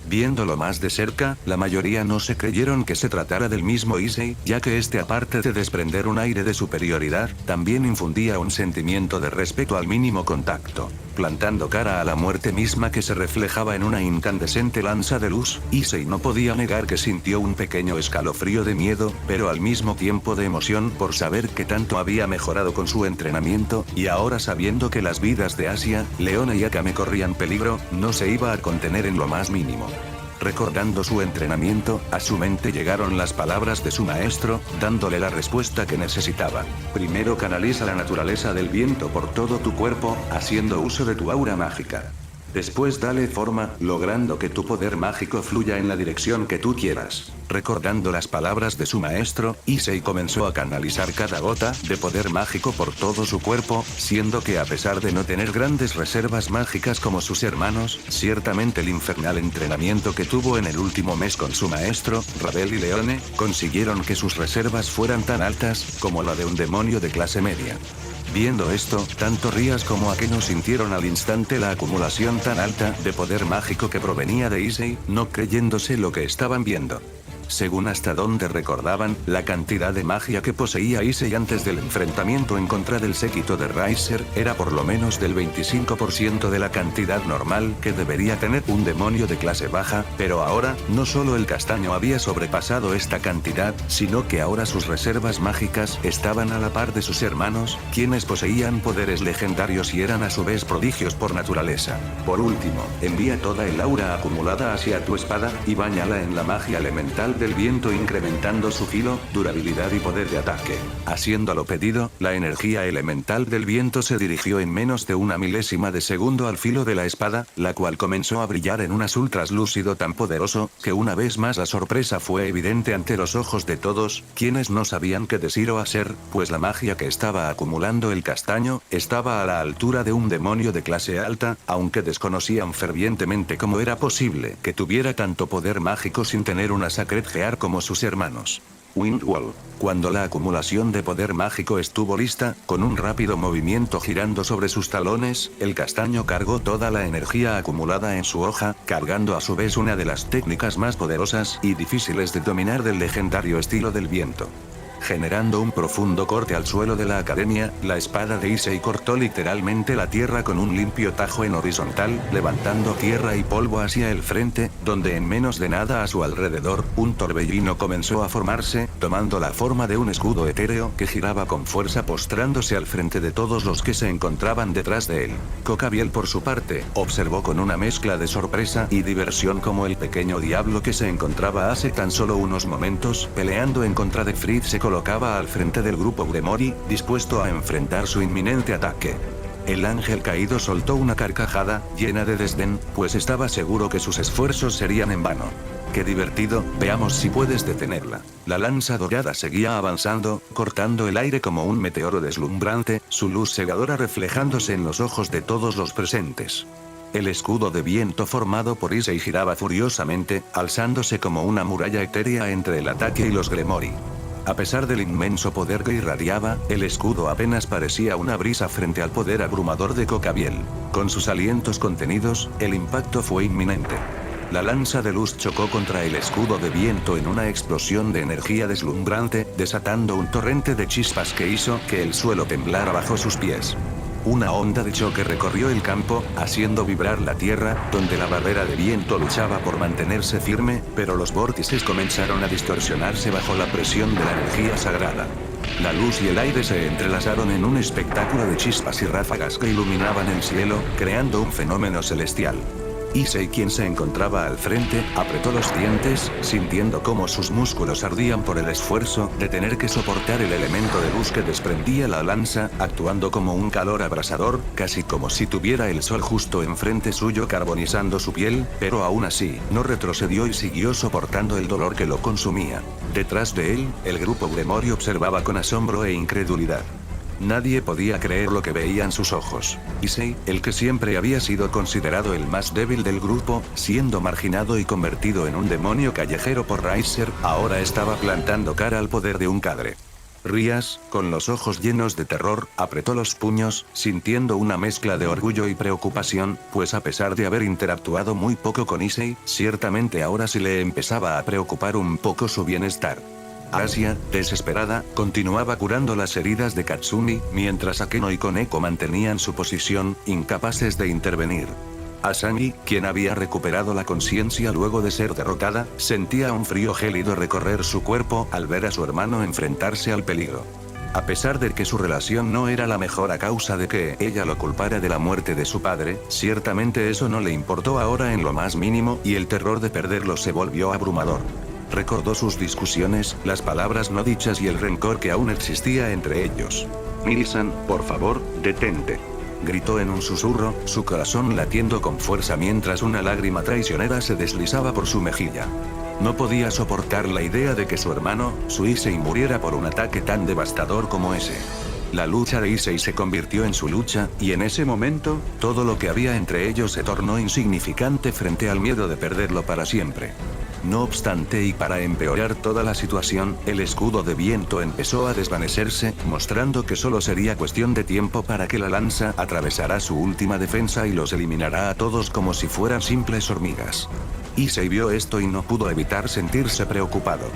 Viéndolo más de cerca, la mayoría no se creyeron que se tratara del mismo Issei, ya que este aparte de desprender un aire de superioridad, también infundía un sentimiento de respeto al mínimo contacto. Plantando cara a la muerte misma que se reflejaba en una incandescente lanza de luz, Issei no podía negar que sintió un pequeño escalofrío de miedo, pero al mismo tiempo de emoción por saber que tanto había mejorado con su entrenamiento, y ahora sabiendo que las vidas de Asia, Leona y Akame corrían peligro, no se iba a contener en lo más mínimo. Recordando su entrenamiento, a su mente llegaron las palabras de su maestro, dándole la respuesta que necesitaba. Primero canaliza la naturaleza del viento por todo tu cuerpo, haciendo uso de tu aura mágica. Después dale forma, logrando que tu poder mágico fluya en la dirección que tú quieras. Recordando las palabras de su maestro, Issei comenzó a canalizar cada gota de poder mágico por todo su cuerpo, siendo que a pesar de no tener grandes reservas mágicas como sus hermanos, ciertamente el infernal entrenamiento que tuvo en el último mes con su maestro, Rabel y Leone, consiguieron que sus reservas fueran tan altas como la de un demonio de clase media. Viendo esto, tanto Rías como Akeno sintieron al instante la acumulación tan alta de poder mágico que provenía de Issei, no creyéndose lo que estaban viendo. Según hasta donde recordaban, la cantidad de magia que poseía Issei antes del enfrentamiento en contra del séquito de Riser, era por lo menos del 25% de la cantidad normal que debería tener un demonio de clase baja, pero ahora, no solo el castaño había sobrepasado esta cantidad, sino que ahora sus reservas mágicas estaban a la par de sus hermanos, quienes poseían poderes legendarios y eran a su vez prodigios por naturaleza. Por último, envía toda el aura acumulada hacia tu espada, y báñala en la magia elemental del viento incrementando su filo, durabilidad y poder de ataque. Haciendo lo pedido, la energía elemental del viento se dirigió en menos de una milésima de segundo al filo de la espada, la cual comenzó a brillar en un azul traslúcido tan poderoso, que una vez más la sorpresa fue evidente ante los ojos de todos, quienes no sabían qué decir o hacer, pues la magia que estaba acumulando el castaño, estaba a la altura de un demonio de clase alta, aunque desconocían fervientemente cómo era posible que tuviera tanto poder mágico sin tener una Sacred Gear como sus hermanos. Windwall. Cuando la acumulación de poder mágico estuvo lista, con un rápido movimiento girando sobre sus talones, el castaño cargó toda la energía acumulada en su hoja, cargando a su vez una de las técnicas más poderosas y difíciles de dominar del legendario estilo del viento. Generando un profundo corte al suelo de la academia, la espada de Issei cortó literalmente la tierra con un limpio tajo en horizontal, levantando tierra y polvo hacia el frente, donde en menos de nada a su alrededor, un torbellino comenzó a formarse, tomando la forma de un escudo etéreo que giraba con fuerza postrándose al frente de todos los que se encontraban detrás de él. Cocabiel por su parte, observó con una mezcla de sorpresa y diversión como el pequeño diablo que se encontraba hace tan solo unos momentos, peleando en contra de Fritz se colocaba al frente del grupo Gremori, dispuesto a enfrentar su inminente ataque. El ángel caído soltó una carcajada, llena de desdén, pues estaba seguro que sus esfuerzos serían en vano. ¡Qué divertido! Veamos si puedes detenerla. La lanza dorada seguía avanzando, cortando el aire como un meteoro deslumbrante, su luz cegadora reflejándose en los ojos de todos los presentes. El escudo de viento formado por Issei giraba furiosamente, alzándose como una muralla etérea entre el ataque y los Gremori. A pesar del inmenso poder que irradiaba, el escudo apenas parecía una brisa frente al poder abrumador de Cocabiel. Con sus alientos contenidos, el impacto fue inminente. La lanza de luz chocó contra el escudo de viento en una explosión de energía deslumbrante, desatando un torrente de chispas que hizo que el suelo temblara bajo sus pies. Una onda de choque recorrió el campo, haciendo vibrar la tierra, donde la barrera de viento luchaba por mantenerse firme, pero los vórtices comenzaron a distorsionarse bajo la presión de la energía sagrada. La luz y el aire se entrelazaron en un espectáculo de chispas y ráfagas que iluminaban el cielo, creando un fenómeno celestial. Issei, quien se encontraba al frente, apretó los dientes, sintiendo cómo sus músculos ardían por el esfuerzo de tener que soportar el elemento de luz que desprendía la lanza, actuando como un calor abrasador, casi como si tuviera el sol justo enfrente suyo carbonizando su piel, pero aún así, no retrocedió y siguió soportando el dolor que lo consumía. Detrás de él, el grupo Gremory observaba con asombro e incredulidad. Nadie podía creer lo que veían sus ojos. Issei, el que siempre había sido considerado el más débil del grupo, siendo marginado y convertido en un demonio callejero por Riser, ahora estaba plantando cara al poder de un cadre. Rías, con los ojos llenos de terror, apretó los puños, sintiendo una mezcla de orgullo y preocupación, pues a pesar de haber interactuado muy poco con Issei, ciertamente ahora sí le empezaba a preocupar un poco su bienestar. Asia, desesperada, continuaba curando las heridas de Katsumi, mientras Akeno y Koneko mantenían su posición, incapaces de intervenir. Asami, quien había recuperado la conciencia luego de ser derrotada, sentía un frío gélido recorrer su cuerpo al ver a su hermano enfrentarse al peligro. A pesar de que su relación no era la mejor a causa de que ella lo culpara de la muerte de su padre, ciertamente eso no le importó ahora en lo más mínimo, y el terror de perderlo se volvió abrumador. Recordó sus discusiones, las palabras no dichas y el rencor que aún existía entre ellos. «Miri-san, por favor, detente», gritó en un susurro, su corazón latiendo con fuerza mientras una lágrima traicionera se deslizaba por su mejilla. No podía soportar la idea de que su hermano, su Issei, muriera por un ataque tan devastador como ese. La lucha de Issei se convirtió en su lucha, y en ese momento, todo lo que había entre ellos se tornó insignificante frente al miedo de perderlo para siempre. No obstante, y para empeorar toda la situación, el escudo de viento empezó a desvanecerse, mostrando que solo sería cuestión de tiempo para que la lanza atravesara su última defensa y los eliminará a todos como si fueran simples hormigas. Issei vio esto y no pudo evitar sentirse preocupado.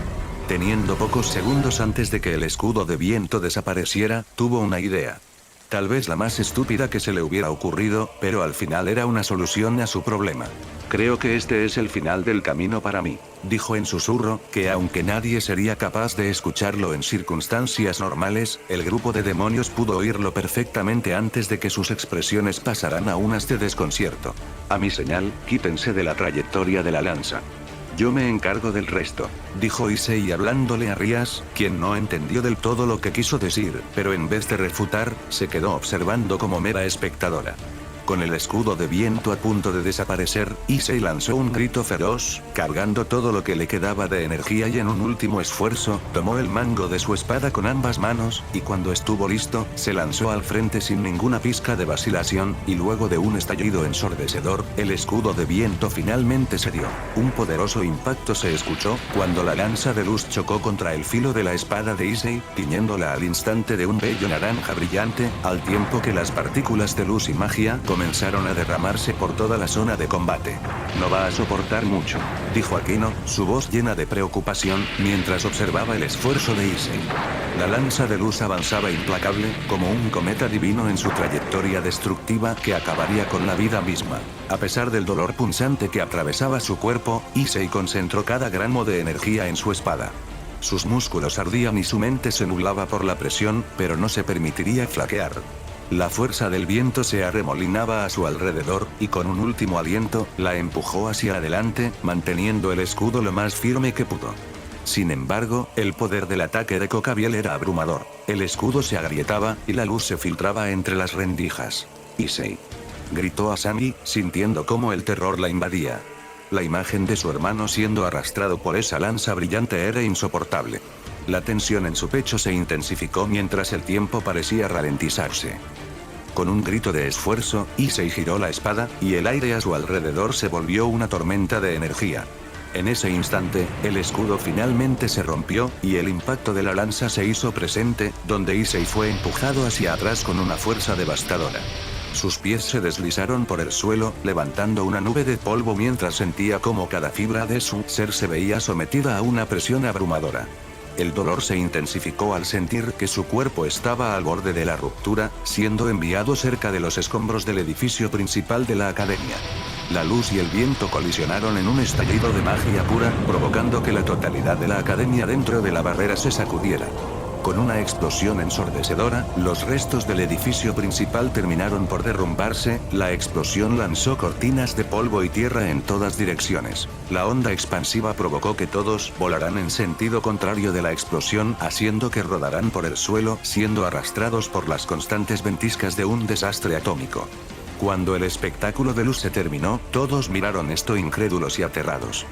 Teniendo pocos segundos antes de que el escudo de viento desapareciera, tuvo una idea. Tal vez la más estúpida que se le hubiera ocurrido, pero al final era una solución a su problema. «Creo que este es el final del camino para mí», dijo en susurro, que aunque nadie sería capaz de escucharlo en circunstancias normales, el grupo de demonios pudo oírlo perfectamente antes de que sus expresiones pasaran a unas de desconcierto. «A mi señal, quítense de la trayectoria de la lanza. Yo me encargo del resto», dijo Issei hablándole a Rías, quien no entendió del todo lo que quiso decir, pero en vez de refutar, se quedó observando como mera espectadora. Con el escudo de viento a punto de desaparecer, Issei lanzó un grito feroz, cargando todo lo que le quedaba de energía y en un último esfuerzo, tomó el mango de su espada con ambas manos, y cuando estuvo listo, se lanzó al frente sin ninguna pizca de vacilación, y luego de un estallido ensordecedor, el escudo de viento finalmente cedió. Un poderoso impacto se escuchó, cuando la lanza de luz chocó contra el filo de la espada de Issei, tiñéndola al instante de un bello naranja brillante, al tiempo que las partículas de luz y magia comenzaron a derramarse por toda la zona de combate. «No va a soportar mucho», dijo Akeno, su voz llena de preocupación, mientras observaba el esfuerzo de Issei. La lanza de luz avanzaba implacable, como un cometa divino en su trayectoria destructiva que acabaría con la vida misma. A pesar del dolor punzante que atravesaba su cuerpo, Issei concentró cada gramo de energía en su espada. Sus músculos ardían y su mente se nublaba por la presión, pero no se permitiría flaquear. La fuerza del viento se arremolinaba a su alrededor, y con un último aliento, la empujó hacia adelante, manteniendo el escudo lo más firme que pudo. Sin embargo, el poder del ataque de Kokabiel era abrumador. El escudo se agrietaba, y la luz se filtraba entre las rendijas. «Issei», gritó Asami, sintiendo cómo el terror la invadía. La imagen de su hermano siendo arrastrado por esa lanza brillante era insoportable. La tensión en su pecho se intensificó mientras el tiempo parecía ralentizarse. Con un grito de esfuerzo, Issei giró la espada, y el aire a su alrededor se volvió una tormenta de energía. En ese instante, el escudo finalmente se rompió, y el impacto de la lanza se hizo presente, donde Issei fue empujado hacia atrás con una fuerza devastadora. Sus pies se deslizaron por el suelo, levantando una nube de polvo mientras sentía cómo cada fibra de su ser se veía sometida a una presión abrumadora. El dolor se intensificó al sentir que su cuerpo estaba al borde de la ruptura, siendo enviado cerca de los escombros del edificio principal de la academia. La luz y el viento colisionaron en un estallido de magia pura, provocando que la totalidad de la academia dentro de la barrera se sacudiera. Con una explosión ensordecedora, los restos del edificio principal terminaron por derrumbarse, la explosión lanzó cortinas de polvo y tierra en todas direcciones. La onda expansiva provocó que todos volaran en sentido contrario de la explosión, haciendo que rodaran por el suelo, siendo arrastrados por las constantes ventiscas de un desastre atómico. Cuando el espectáculo de luz se terminó, todos miraron esto incrédulos y aterrados.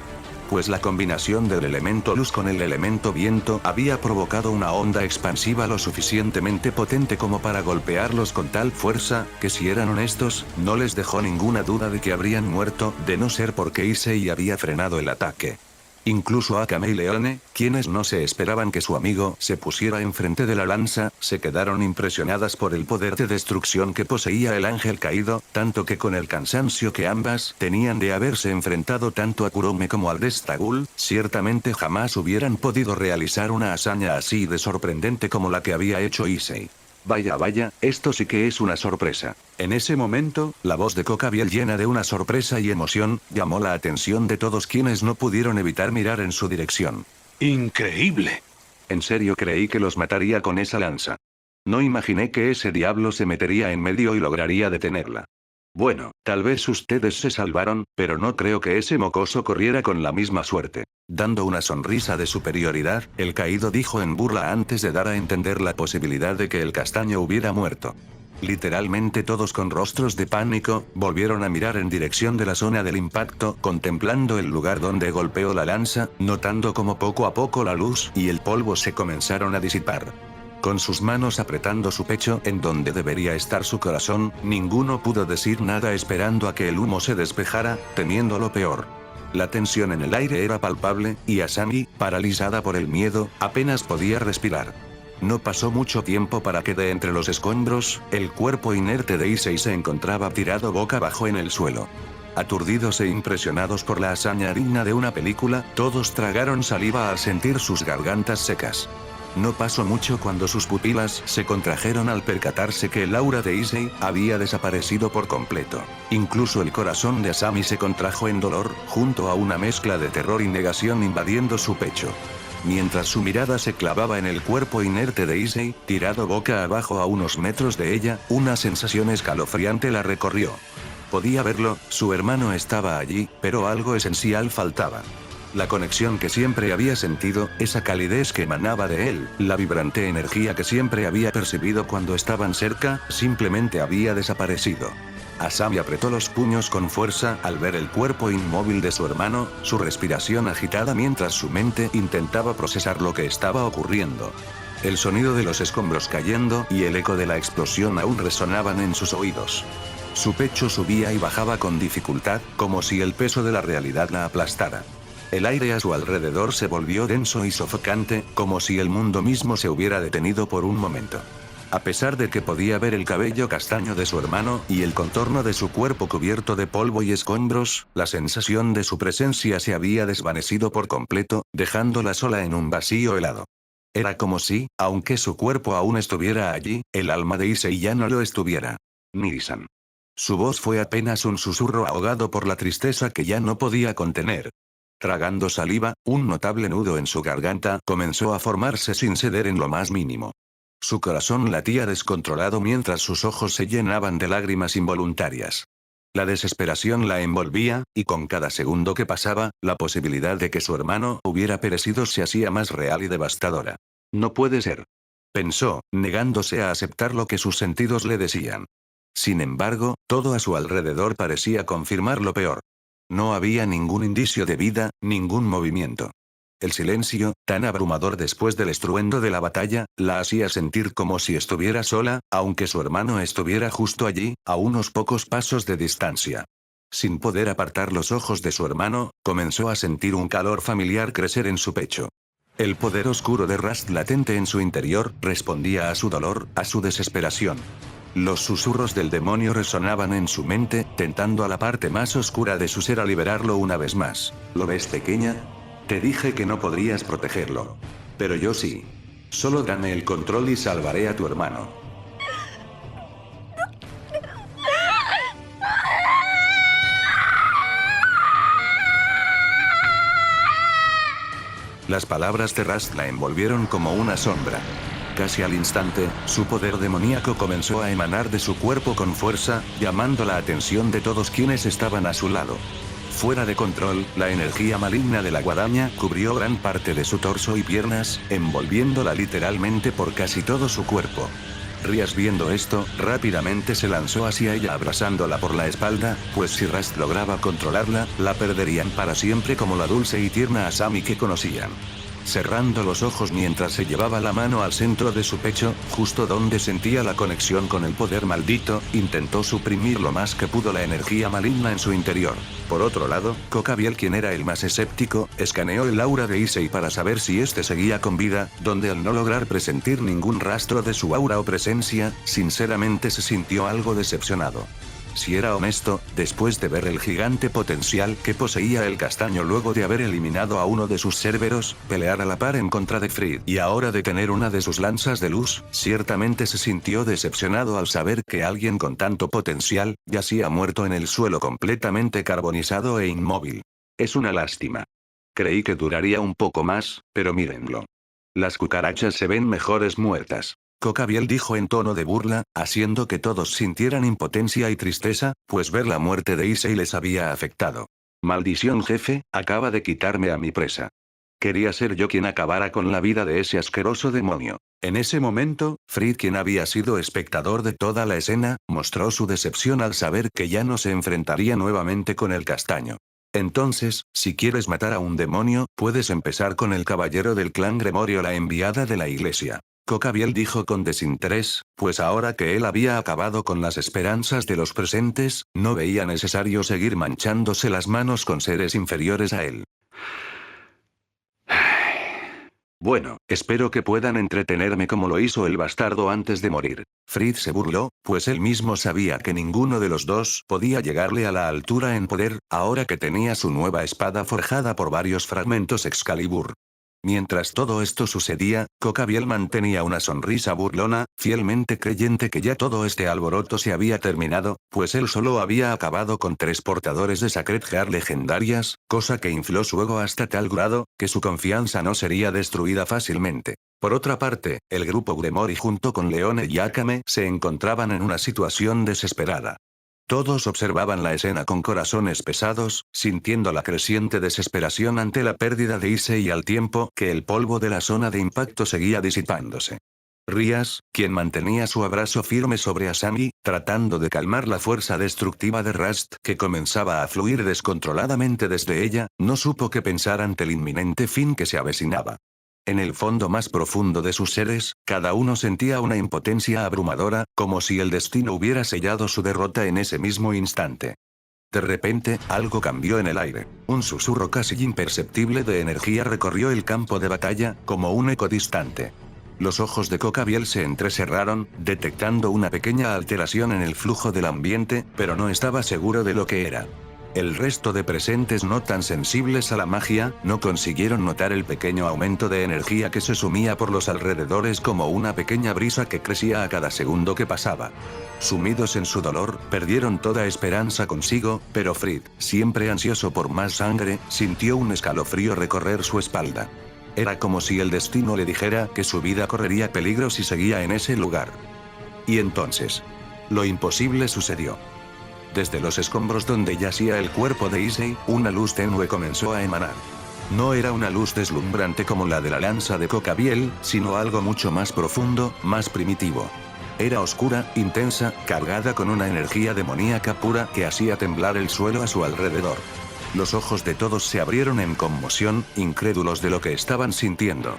Pues la combinación del elemento luz con el elemento viento había provocado una onda expansiva lo suficientemente potente como para golpearlos con tal fuerza, que si eran honestos, no les dejó ninguna duda de que habrían muerto, de no ser porque Issei había frenado el ataque. Incluso Akame y Leone, quienes no se esperaban que su amigo se pusiera enfrente de la lanza, se quedaron impresionadas por el poder de destrucción que poseía el ángel caído, tanto que con el cansancio que ambas tenían de haberse enfrentado tanto a Kurome como al Destagul, ciertamente jamás hubieran podido realizar una hazaña así de sorprendente como la que había hecho Issei. Vaya, vaya, esto sí que es una sorpresa. En ese momento, la voz de Kokabiel llena de una sorpresa y emoción, llamó la atención de todos quienes no pudieron evitar mirar en su dirección. ¡Increíble! En serio creí que los mataría con esa lanza. No imaginé que ese diablo se metería en medio y lograría detenerla. Bueno, tal vez ustedes se salvaron, pero no creo que ese mocoso corriera con la misma suerte. Dando una sonrisa de superioridad, el caído dijo en burla antes de dar a entender la posibilidad de que el castaño hubiera muerto. Literalmente todos con rostros de pánico, volvieron a mirar en dirección de la zona del impacto, contemplando el lugar donde golpeó la lanza, notando como poco a poco la luz y el polvo se comenzaron a disipar. Con sus manos apretando su pecho en donde debería estar su corazón, ninguno pudo decir nada esperando a que el humo se despejara, temiendo lo peor. La tensión en el aire era palpable, y Asami, paralizada por el miedo, apenas podía respirar. No pasó mucho tiempo para que de entre los escombros, el cuerpo inerte de Issei se encontraba tirado boca abajo en el suelo. Aturdidos e impresionados por la hazaña digna de una película, todos tragaron saliva al sentir sus gargantas secas. No pasó mucho cuando sus pupilas se contrajeron al percatarse que el aura de Issei había desaparecido por completo. Incluso el corazón de Asami se contrajo en dolor, junto a una mezcla de terror y negación invadiendo su pecho. Mientras su mirada se clavaba en el cuerpo inerte de Issei, tirado boca abajo a unos metros de ella, una sensación escalofriante la recorrió. Podía verlo, su hermano estaba allí, pero algo esencial faltaba. La conexión que siempre había sentido, esa calidez que emanaba de él, la vibrante energía que siempre había percibido cuando estaban cerca, simplemente había desaparecido. Asami apretó los puños con fuerza al ver el cuerpo inmóvil de su hermano, su respiración agitada mientras su mente intentaba procesar lo que estaba ocurriendo. El sonido de los escombros cayendo y el eco de la explosión aún resonaban en sus oídos. Su pecho subía y bajaba con dificultad, como si el peso de la realidad la aplastara. El aire a su alrededor se volvió denso y sofocante, como si el mundo mismo se hubiera detenido por un momento. A pesar de que podía ver el cabello castaño de su hermano y el contorno de su cuerpo cubierto de polvo y escombros, la sensación de su presencia se había desvanecido por completo, dejándola sola en un vacío helado. Era como si, aunque su cuerpo aún estuviera allí, el alma de Issei ya no lo estuviera. Niri-san. Su voz fue apenas un susurro ahogado por la tristeza que ya no podía contener. Tragando saliva, un notable nudo en su garganta comenzó a formarse sin ceder en lo más mínimo. Su corazón latía descontrolado mientras sus ojos se llenaban de lágrimas involuntarias. La desesperación la envolvía, y con cada segundo que pasaba, la posibilidad de que su hermano hubiera perecido se hacía más real y devastadora. No puede ser. Pensó, negándose a aceptar lo que sus sentidos le decían. Sin embargo, todo a su alrededor parecía confirmar lo peor. No había ningún indicio de vida, ningún movimiento. El silencio, tan abrumador después del estruendo de la batalla, la hacía sentir como si estuviera sola, aunque su hermano estuviera justo allí, a unos pocos pasos de distancia. Sin poder apartar los ojos de su hermano, comenzó a sentir un calor familiar crecer en su pecho. El poder oscuro de Rast latente en su interior, respondía a su dolor, a su desesperación. Los susurros del demonio resonaban en su mente, tentando a la parte más oscura de su ser a liberarlo una vez más. ¿Lo ves, pequeña? Te dije que no podrías protegerlo. Pero yo sí. Solo dame el control y salvaré a tu hermano. Las palabras de Rast la envolvieron como una sombra. Casi al instante, su poder demoníaco comenzó a emanar de su cuerpo con fuerza, llamando la atención de todos quienes estaban a su lado. Fuera de control, la energía maligna de la guadaña cubrió gran parte de su torso y piernas, envolviéndola literalmente por casi todo su cuerpo. Rías, viendo esto, rápidamente se lanzó hacia ella abrazándola por la espalda, pues si Rast lograba controlarla, la perderían para siempre como la dulce y tierna Asami que conocían. Cerrando los ojos mientras se llevaba la mano al centro de su pecho, justo donde sentía la conexión con el poder maldito, intentó suprimir lo más que pudo la energía maligna en su interior. Por otro lado, Kokabiel, quien era el más escéptico, escaneó el aura de Issei para saber si éste seguía con vida, donde al no lograr presentir ningún rastro de su aura o presencia, sinceramente se sintió algo decepcionado. Si era honesto, después de ver el gigante potencial que poseía el castaño luego de haber eliminado a uno de sus Cerberos, pelear a la par en contra de Fried y ahora de tener una de sus lanzas de luz, ciertamente se sintió decepcionado al saber que alguien con tanto potencial, yacía muerto en el suelo completamente carbonizado e inmóvil. Es una lástima. Creí que duraría un poco más, pero mírenlo. Las cucarachas se ven mejores muertas. Kokabiel dijo en tono de burla, haciendo que todos sintieran impotencia y tristeza, pues ver la muerte de Issei les había afectado. Maldición, jefe, acaba de quitarme a mi presa. Quería ser yo quien acabara con la vida de ese asqueroso demonio. En ese momento, Fried, quien había sido espectador de toda la escena, mostró su decepción al saber que ya no se enfrentaría nuevamente con el castaño. Entonces, si quieres matar a un demonio, puedes empezar con el caballero del clan Gremorio, la enviada de la iglesia. Kokabiel dijo con desinterés, pues ahora que él había acabado con las esperanzas de los presentes, no veía necesario seguir manchándose las manos con seres inferiores a él. Bueno, espero que puedan entretenerme como lo hizo el bastardo antes de morir. Fried se burló, pues él mismo sabía que ninguno de los dos podía llegarle a la altura en poder, ahora que tenía su nueva espada forjada por varios fragmentos Excalibur. Mientras todo esto sucedía, Kokabiel mantenía una sonrisa burlona, fielmente creyente que ya todo este alboroto se había terminado, pues él solo había acabado con 3 portadores de Sacred Heart legendarias, cosa que infló su ego hasta tal grado, que su confianza no sería destruida fácilmente. Por otra parte, el grupo Gremori junto con Leone y Akame se encontraban en una situación desesperada. Todos observaban la escena con corazones pesados, sintiendo la creciente desesperación ante la pérdida de Issei al tiempo que el polvo de la zona de impacto seguía disipándose. Rías, quien mantenía su abrazo firme sobre Asami, tratando de calmar la fuerza destructiva de Rast que comenzaba a fluir descontroladamente desde ella, no supo qué pensar ante el inminente fin que se avecinaba. En el fondo más profundo de sus seres, cada uno sentía una impotencia abrumadora, como si el destino hubiera sellado su derrota en ese mismo instante. De repente, algo cambió en el aire. Un susurro casi imperceptible de energía recorrió el campo de batalla, como un eco distante. Los ojos de Kokabiel se entrecerraron, detectando una pequeña alteración en el flujo del ambiente, pero no estaba seguro de lo que era. El resto de presentes no tan sensibles a la magia, no consiguieron notar el pequeño aumento de energía que se sumía por los alrededores como una pequeña brisa que crecía a cada segundo que pasaba. Sumidos en su dolor, perdieron toda esperanza consigo, pero Fried, siempre ansioso por más sangre, sintió un escalofrío recorrer su espalda. Era como si el destino le dijera que su vida correría peligro si seguía en ese lugar. Y entonces, lo imposible sucedió. Desde los escombros donde yacía el cuerpo de Issei, una luz tenue comenzó a emanar. No era una luz deslumbrante como la de la lanza de Kokabiel, sino algo mucho más profundo, más primitivo. Era oscura, intensa, cargada con una energía demoníaca pura que hacía temblar el suelo a su alrededor. Los ojos de todos se abrieron en conmoción, incrédulos de lo que estaban sintiendo.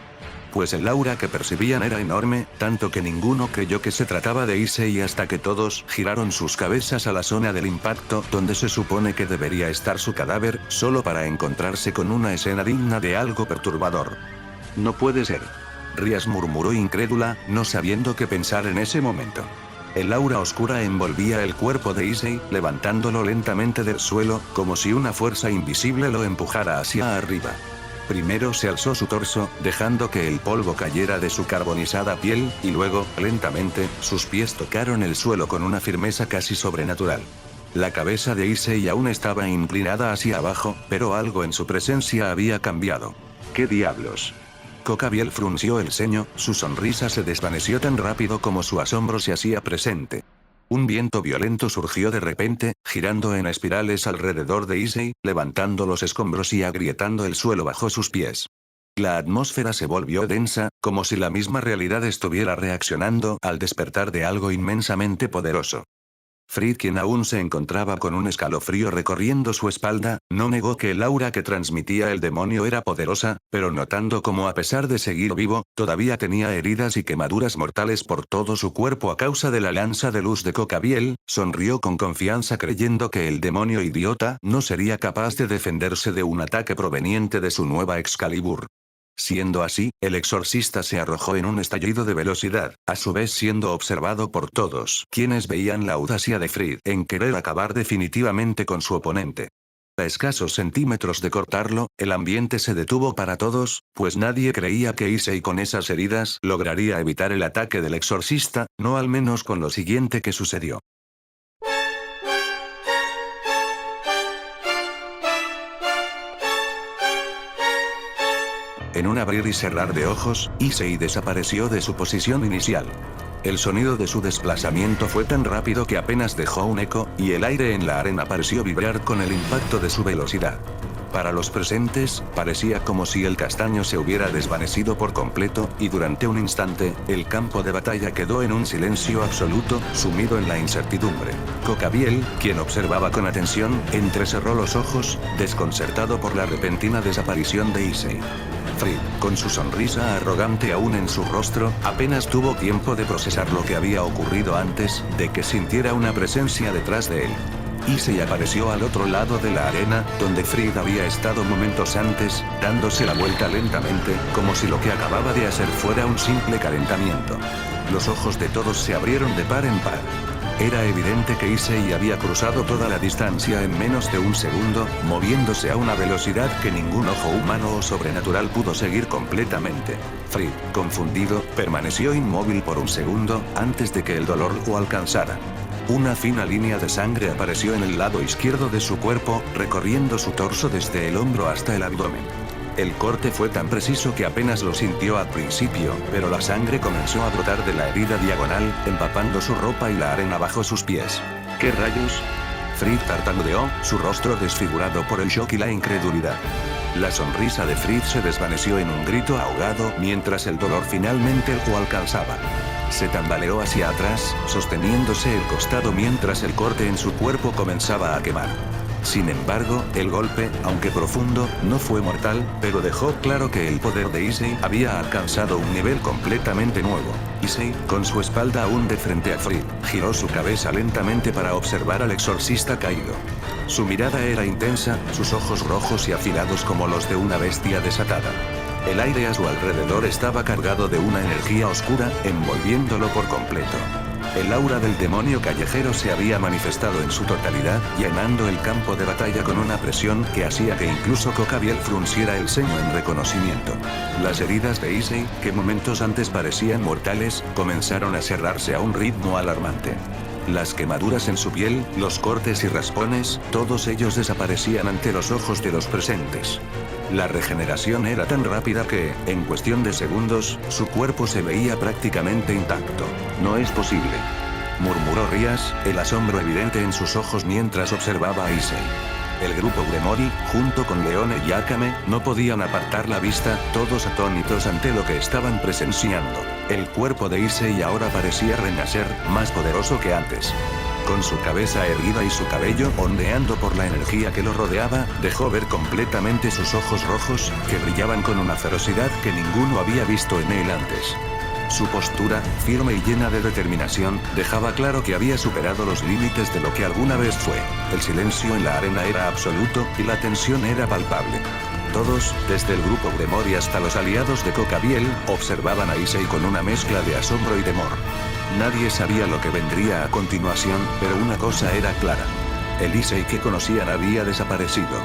Pues el aura que percibían era enorme, tanto que ninguno creyó que se trataba de Issei hasta que todos giraron sus cabezas a la zona del impacto donde se supone que debería estar su cadáver, solo para encontrarse con una escena digna de algo perturbador. No puede ser. Rías murmuró incrédula, no sabiendo qué pensar en ese momento. El aura oscura envolvía el cuerpo de Issei, levantándolo lentamente del suelo, como si una fuerza invisible lo empujara hacia arriba. Primero se alzó su torso, dejando que el polvo cayera de su carbonizada piel, y luego, lentamente, sus pies tocaron el suelo con una firmeza casi sobrenatural. La cabeza de Issei aún estaba inclinada hacia abajo, pero algo en su presencia había cambiado. ¿Qué diablos? Cocabiel frunció el ceño, su sonrisa se desvaneció tan rápido como su asombro se hacía presente. Un viento violento surgió de repente, girando en espirales alrededor de Issei, levantando los escombros y agrietando el suelo bajo sus pies. La atmósfera se volvió densa, como si la misma realidad estuviera reaccionando al despertar de algo inmensamente poderoso. Fried, quien aún se encontraba con un escalofrío recorriendo su espalda, no negó que el aura que transmitía el demonio era poderosa, pero notando cómo a pesar de seguir vivo, todavía tenía heridas y quemaduras mortales por todo su cuerpo a causa de la lanza de luz de Cocabiel, sonrió con confianza creyendo que el demonio idiota no sería capaz de defenderse de un ataque proveniente de su nueva Excalibur. Siendo así, el exorcista se arrojó en un estallido de velocidad, a su vez siendo observado por todos, quienes veían la audacia de Fried en querer acabar definitivamente con su oponente. A escasos centímetros de cortarlo, el ambiente se detuvo para todos, pues nadie creía que Issei con esas heridas lograría evitar el ataque del exorcista, no al menos con lo siguiente que sucedió. En un abrir y cerrar de ojos, Issei desapareció de su posición inicial. El sonido de su desplazamiento fue tan rápido que apenas dejó un eco, y el aire en la arena pareció vibrar con el impacto de su velocidad. Para los presentes, parecía como si el castaño se hubiera desvanecido por completo, y durante un instante, el campo de batalla quedó en un silencio absoluto, sumido en la incertidumbre. Cocabiel, quien observaba con atención, entrecerró los ojos, desconcertado por la repentina desaparición de Issei. Fried, con su sonrisa arrogante aún en su rostro, apenas tuvo tiempo de procesar lo que había ocurrido antes de que sintiera una presencia detrás de él. Issei apareció al otro lado de la arena, donde Fried había estado momentos antes, dándose la vuelta lentamente, como si lo que acababa de hacer fuera un simple calentamiento. Los ojos de todos se abrieron de par en par. Era evidente que Issei había cruzado toda la distancia en menos de un segundo, moviéndose a una velocidad que ningún ojo humano o sobrenatural pudo seguir completamente. Fried, confundido, permaneció inmóvil por un segundo, antes de que el dolor lo alcanzara. Una fina línea de sangre apareció en el lado izquierdo de su cuerpo, recorriendo su torso desde el hombro hasta el abdomen. El corte fue tan preciso que apenas lo sintió al principio, pero la sangre comenzó a brotar de la herida diagonal, empapando su ropa y la arena bajo sus pies. ¿Qué rayos? Fried tartamudeó, su rostro desfigurado por el shock y la incredulidad. La sonrisa de Fried se desvaneció en un grito ahogado mientras el dolor finalmente lo alcanzaba. Se tambaleó hacia atrás, sosteniéndose el costado mientras el corte en su cuerpo comenzaba a quemar. Sin embargo, el golpe, aunque profundo, no fue mortal, pero dejó claro que el poder de Issei había alcanzado un nivel completamente nuevo. Issei, con su espalda aún de frente a Fried, giró su cabeza lentamente para observar al exorcista caído. Su mirada era intensa, sus ojos rojos y afilados como los de una bestia desatada. El aire a su alrededor estaba cargado de una energía oscura, envolviéndolo por completo. El aura del demonio callejero se había manifestado en su totalidad, llenando el campo de batalla con una presión que hacía que incluso Cocabiel frunciera el ceño en reconocimiento. Las heridas de Issei, que momentos antes parecían mortales, comenzaron a cerrarse a un ritmo alarmante. Las quemaduras en su piel, los cortes y raspones, todos ellos desaparecían ante los ojos de los presentes. La regeneración era tan rápida que, en cuestión de segundos, su cuerpo se veía prácticamente intacto. No es posible, murmuró Rías, el asombro evidente en sus ojos mientras observaba a Issei. El grupo Gremori, junto con Leone y Akame, no podían apartar la vista, todos atónitos ante lo que estaban presenciando. El cuerpo de Issei ahora parecía renacer, más poderoso que antes. Con su cabeza erguida y su cabello ondeando por la energía que lo rodeaba, dejó ver completamente sus ojos rojos, que brillaban con una ferocidad que ninguno había visto en él antes. Su postura, firme y llena de determinación, dejaba claro que había superado los límites de lo que alguna vez fue. El silencio en la arena era absoluto, y la tensión era palpable. Todos, desde el grupo Gremori hasta los aliados de Cocabiel, observaban a Issei con una mezcla de asombro y temor. Nadie sabía lo que vendría a continuación, pero una cosa era clara. El Issei que conocían había desaparecido.